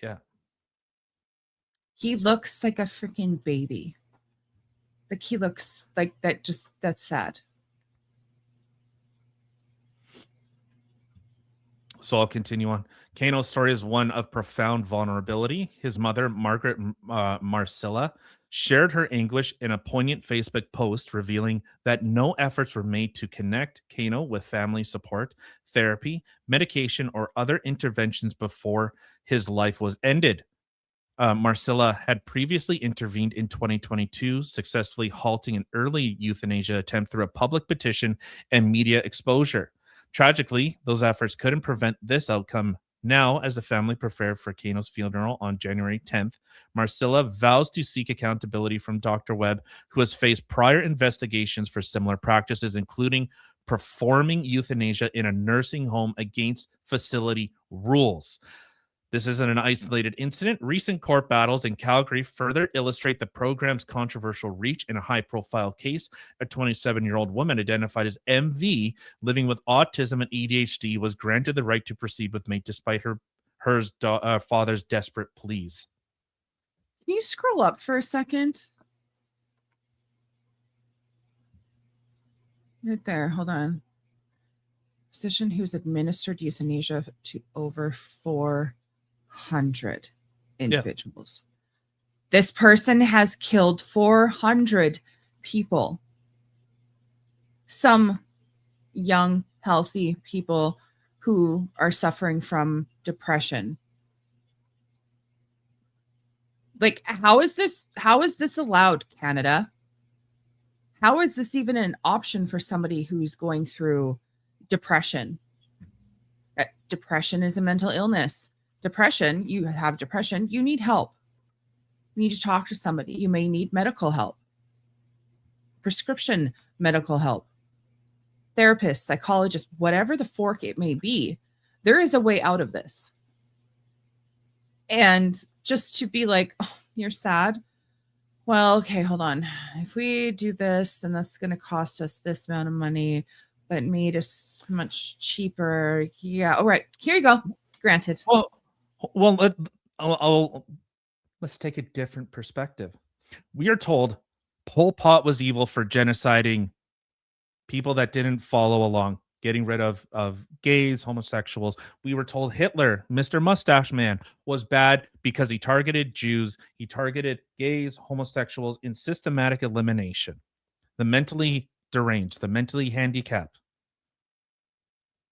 Yeah. He looks like a freaking baby. Like he looks like that. That's sad. So I'll continue on. Kano's story is one of profound vulnerability. His mother, Margaret Marcilla, shared her anguish in a poignant Facebook post, revealing that no efforts were made to connect Kano with family support, therapy, medication, or other interventions before his life was ended. Marcilla had previously intervened in 2022, successfully halting an early euthanasia attempt through a public petition and media exposure. Tragically, those efforts couldn't prevent this outcome. Now, as the family prepared for Kano's funeral on January 10th, Marcilla vows to seek accountability from Dr. Webb, who has faced prior investigations for similar practices, including performing euthanasia in a nursing home against facility rules. This isn't an isolated incident. Recent court battles in Calgary further illustrate the program's controversial reach. In a high-profile case, a 27-year-old woman identified as MV, living with autism and ADHD, was granted the right to proceed with MAID despite her father's desperate pleas. Can you scroll up for a second? Right there. Hold on. Physician who's administered euthanasia to over 400 individuals. Yeah. This person has killed 400 people. Some young, healthy people who are suffering from depression. Like, how is this allowed, Canada? How is this even an option for somebody who's going through depression? Depression is a mental illness. Depression, you have depression, you need help. You need to talk to somebody. You may need medical help, prescription medical help, therapist, psychologist, whatever the fork it may be. There is a way out of this. And just to be like, oh, you're sad. Well, okay, hold on. If we do this, then that's going to cost us this amount of money, but MAID is much cheaper. Yeah. All right. Here you go. Granted. Well, let's take a different perspective. We are told Pol Pot was evil for genociding people that didn't follow along, getting rid of gays, homosexuals. We were told Hitler, Mr. Mustache Man, was bad because he targeted Jews, he targeted gays, homosexuals in systematic elimination. The mentally deranged, the mentally handicapped.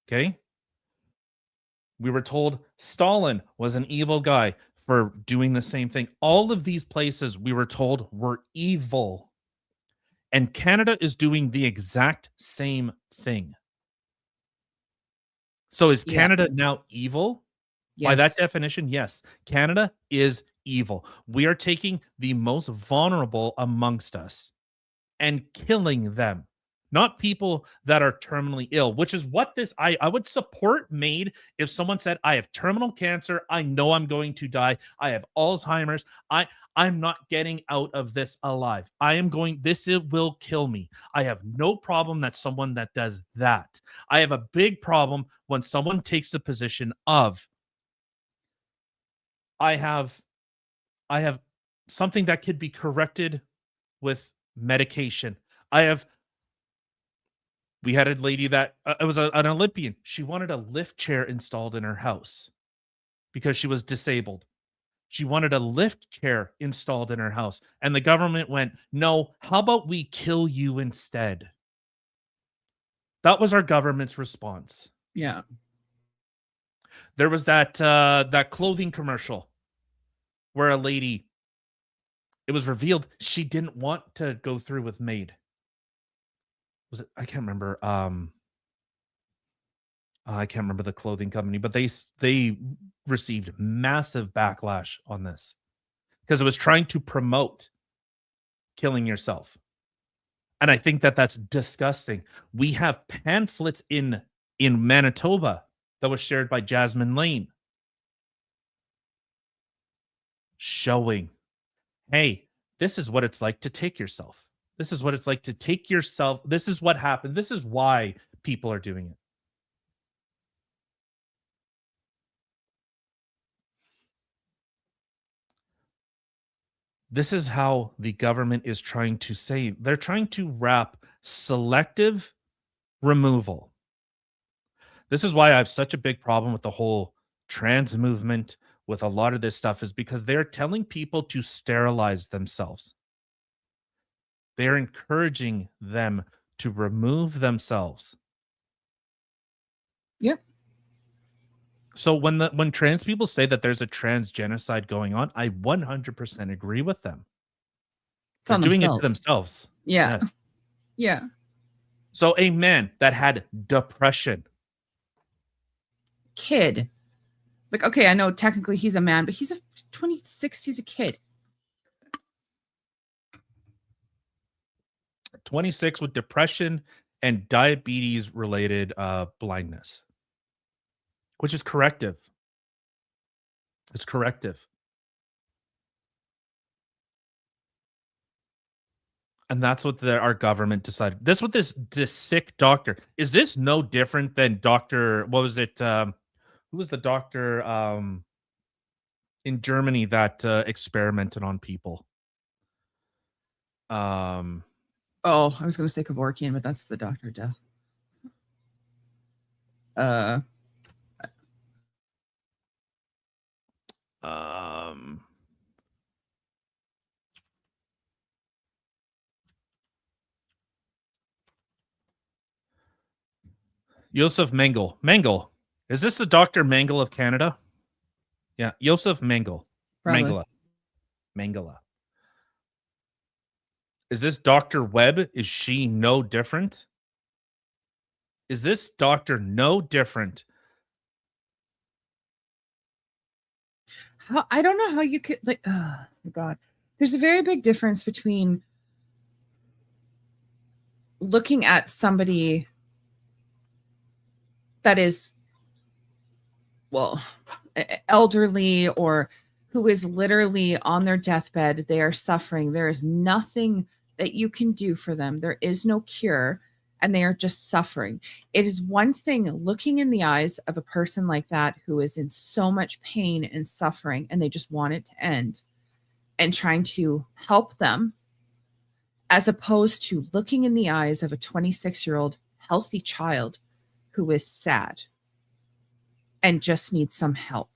Okay? We were told Stalin was an evil guy for doing the same thing. All of these places we were told were evil. And Canada is doing the exact same thing. So is Canada now evil? Yes. By that definition, yes. Canada is evil. We are taking the most vulnerable amongst us and killing them not people that are terminally ill, which is what this I would support MAID if someone said, I have terminal cancer, I know I'm going to die, I have Alzheimer's, I'm not getting out of this alive. It will kill me. I have no problem that someone that does that. I have a big problem when someone takes the position of I have something that could be corrected with medication. We had a lady that it was an Olympian. She wanted a lift chair installed in her house because she was disabled. She wanted a lift chair installed in her house. And the government went, no, how about we kill you instead? That was our government's response. Yeah. There was that clothing commercial where a lady, it was revealed she didn't want to go through with MAID. Was it? I can't remember. I can't remember the clothing company, but they received massive backlash on this because it was trying to promote killing yourself, and I think that that's disgusting. We have pamphlets in Manitoba that was shared by Jasmine Lane showing, hey, this is what it's like to take yourself. This is what it's like to take yourself. This is what happened. This is why people are doing it. This is how the government is trying to say, they're trying to wrap selective removal. This is why I have such a big problem with the whole trans movement, with a lot of this stuff, is because they're telling people to sterilize themselves. They're encouraging them to remove themselves. Yep. So when trans people say that there's a trans genocide going on, I 100% agree with them. They're doing it to themselves. Yeah. Yes. Yeah. So a man that had depression. Kid. Like, okay, I know technically he's a man, but he's a 26, he's a kid. 26 with depression and diabetes related blindness, which is corrective. It's corrective. And that's what our government decided. That's what this sick doctor, is this no different than Dr. What was it? Who was the doctor in Germany that experimented on people? Oh, I was going to say Kevorkian, but that's the Doctor of Death. Josef Mengele. Mengele. Is this the Dr. Mengele of Canada? Yeah, Josef Mengele. Probably. Mengele. Is this Dr. Webb? Is she no different? Is this doctor no different? I don't know how you could, like, oh God. There's a very big difference between looking at somebody that is, well, elderly or who is literally on their deathbed. They are suffering. There is nothing that you can do for them. There is no cure, and they are just suffering. It is one thing looking in the eyes of a person like that who is in so much pain and suffering, and they just want it to end, and trying to help them, as opposed to looking in the eyes of a 26-year-old healthy child who is sad and just needs some help.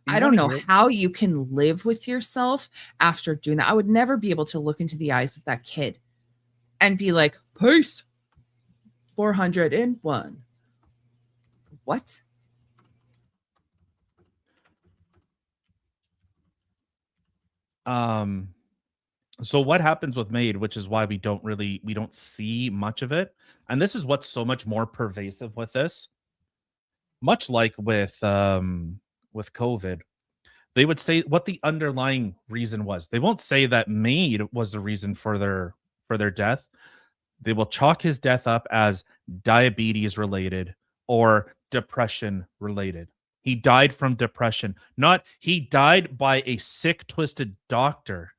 I don't know how you can live with yourself after doing that. I would never be able to look into the eyes of that kid and be like, peace. 401. What? So what happens with MAID, which is why we don't see much of it. And this is what's so much more pervasive with this. Much like with COVID, they would say what the underlying reason was. They won't say that MAID was the reason for their death. They will chalk his death up as diabetes related or depression related. He died from depression, not he died by a sick, twisted doctor.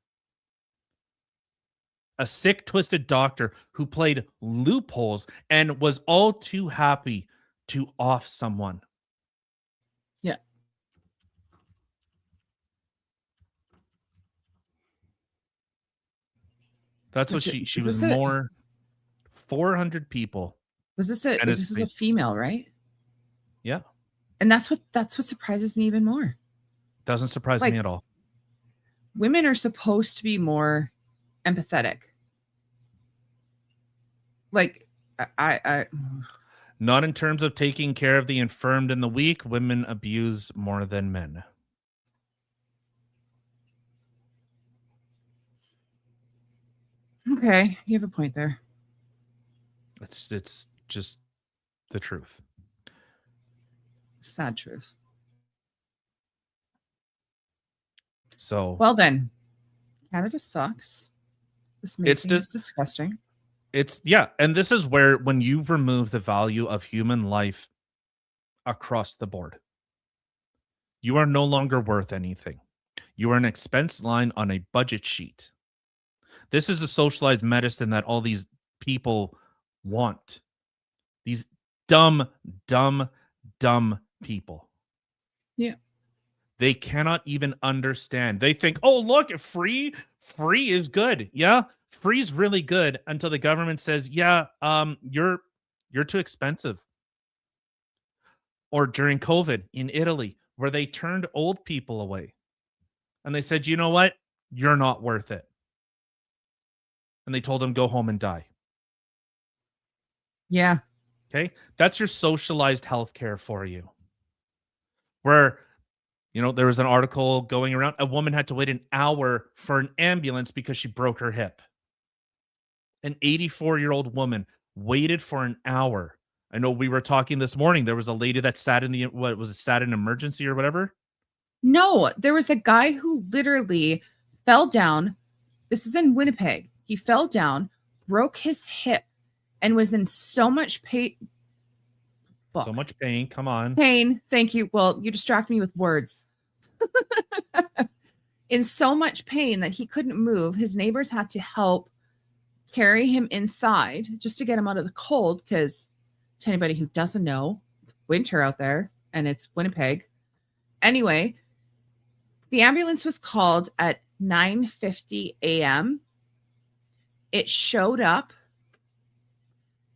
A sick, twisted doctor who played loopholes and was all too happy to off someone. Yeah. That's what she was more 400 people. Was this a And this is a female, right? Yeah. And that's what surprises me even more. Doesn't surprise Like, me at all. Women are supposed to be more empathetic. Like I Not in terms of taking care of the infirmed and the weak. Women abuse more than men. Okay, you have a point there. It's just the truth. Sad truth. So Well then, Canada sucks. This It's mating is just- disgusting. and this is where when you remove the value of human life across the board, you are no longer worth anything. You are an expense line on a budget sheet. This is a socialized medicine that all these people want. These dumb people. Yeah. They cannot even understand. They think, oh, look, free is good. Yeah, free's really good until the government says, yeah, you're too expensive. Or during COVID in Italy, where they turned old people away. And they said, you know what? You're not worth it. And they told them, go home and die. Yeah. Okay. That's your socialized healthcare for you. Where, there was an article going around. A woman had to wait an hour for an ambulance because she broke her hip. An 84-year-old woman waited for an hour. I know we were talking this morning. There was a lady that sat in sat in emergency or whatever. No, there was a guy who literally fell down. This is in Winnipeg. He fell down, broke his hip, and was in so much pain. So much pain. Come on. Pain. Thank you. Well, you distract me with words. In so much pain that he couldn't move. His neighbors had to help carry him inside just to get him out of the cold. Because to anybody who doesn't know, it's winter out there and it's Winnipeg. Anyway, the ambulance was called at 9:50 a.m. It showed up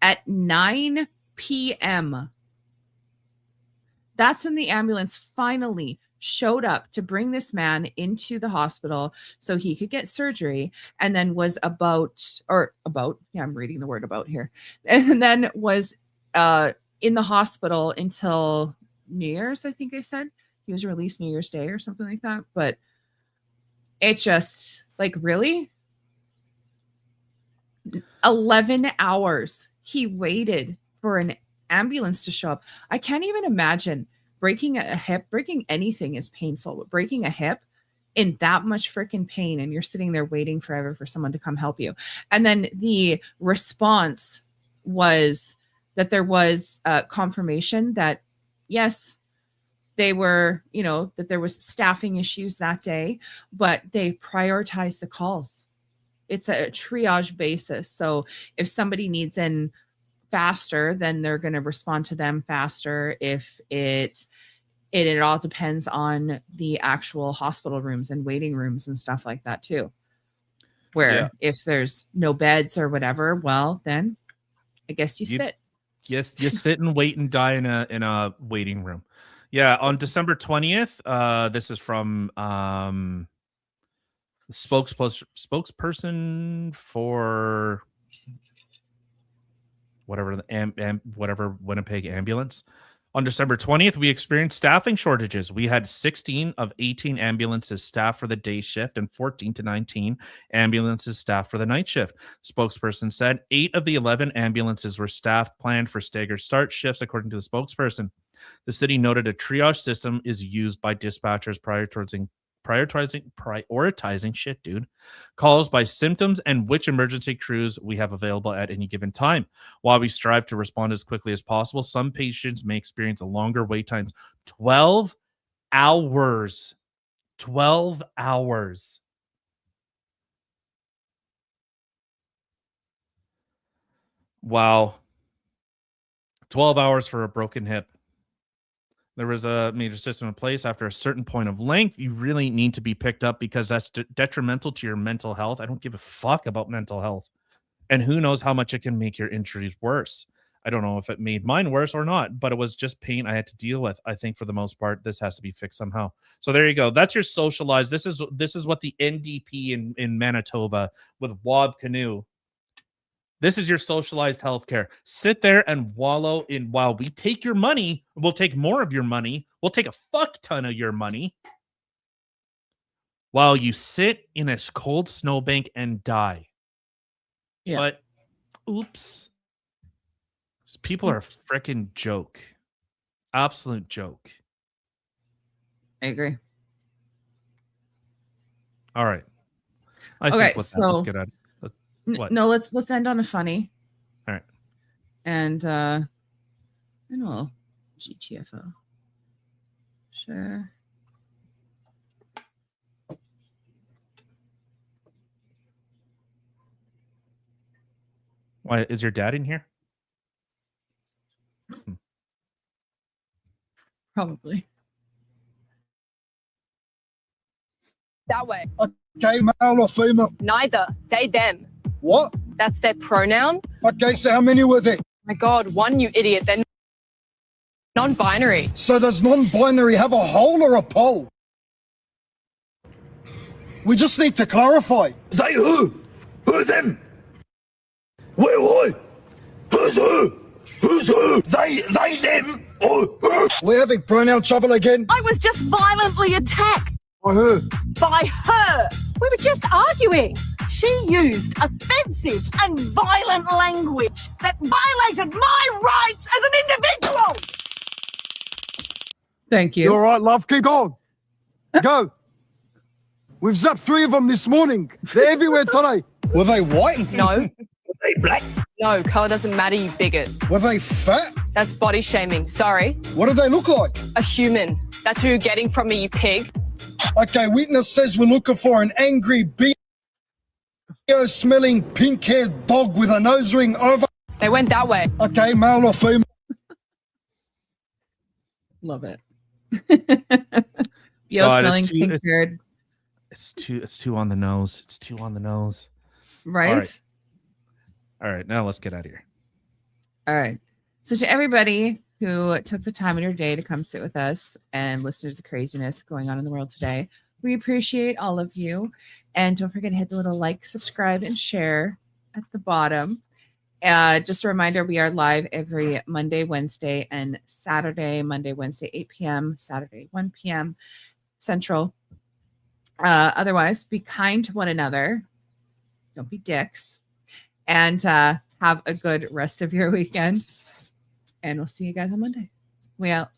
at 9 p.m. That's when the ambulance finally showed up to bring this man into the hospital so he could get surgery, and then was I'm reading the word about here, and then was in the hospital until New Year's, I think they said. He was released New Year's Day or something like that. But it just, like, really? 11 hours he waited for an ambulance to show up. I can't even imagine breaking a hip. Breaking anything is painful, but breaking a hip in that much freaking pain, and you're sitting there waiting forever for someone to come help you. And then the response was that there was confirmation that, yes, they were, that there was staffing issues that day, but they prioritized the calls. It's a triage basis. So if somebody needs in faster, then they're going to respond to them faster. If it all depends on the actual hospital rooms and waiting rooms and stuff like that too. Where if there's no beds or whatever, well, then I guess you sit. Yes, you sit and wait and die in a waiting room. Yeah, on December 20th, this is from the spokesperson for whatever whatever Winnipeg ambulance. On December 20th, we experienced staffing shortages. We had 16 of 18 ambulances staffed for the day shift and 14 to 19 ambulances staffed for the night shift. Spokesperson said 8 of the 11 ambulances were staffed planned for staggered start shifts, according to the spokesperson. The city noted a triage system is used by dispatchers prioritizing shit, dude. Calls by symptoms and which emergency crews we have available at any given time. While we strive to respond as quickly as possible, some patients may experience a longer wait times. 12 hours. 12 hours. Wow. 12 hours for a broken hip. There was a major system in place. After a certain point of length, you really need to be picked up because that's detrimental to your mental health. I don't give a fuck about mental health. And who knows how much it can make your injuries worse. I don't know if it made mine worse or not, but it was just pain I had to deal with. I think for the most part, this has to be fixed somehow. So there you go. That's your socialized. This is what the NDP in Manitoba with Wob Canoe. This is your socialized healthcare. Sit there and wallow in while we take your money. We'll take more of your money. We'll take a fuck ton of your money while you sit in a cold snowbank and die. Yeah. But oops. People are a freaking joke. Absolute joke. I agree. All right. Let's get at it. What? No, let's end on a funny. All right. And GTFO. Sure. Why is your dad in here? Probably. That way. Okay, male or female? Neither. They, them. What? That's their pronoun. Okay, so how many were there? My God, one, you idiot. They're non-binary. So does non-binary have a hole or a pole? We just need to clarify. They who? Who them? Where who? Who's who? Who's who? They, them, or who? We're having pronoun trouble again. I was just violently attacked. By who? By her. We were just arguing. She used offensive and violent language that violated my rights as an individual. Thank you. You all right, love? Keep going. Go. We've zapped 3 of them this morning. They're everywhere today. Were they white? No. Were they black? No, colour doesn't matter, you bigot. Were they fat? That's body shaming. Sorry. What do they look like? A human. That's who you're getting from me, you pig. Okay, witness says we're looking for an angry smelling pink-haired dog with a nose ring over. They went that way. Okay, male or female? Love it. Yo, smelling pink-haired. It's too on the nose. It's too on the nose. Right? All right, now let's get out of here. All right. So to everybody who took the time in your day to come sit with us and listen to the craziness going on in the world today, we appreciate all of you. And don't forget to hit the little like, subscribe, and share at the bottom. Just a reminder, we are live every Monday, Wednesday, and Saturday. Monday, Wednesday, 8 p.m. Saturday, 1 p.m. Central. Otherwise, be kind to one another. Don't be dicks. And have a good rest of your weekend. And we'll see you guys on Monday. We out.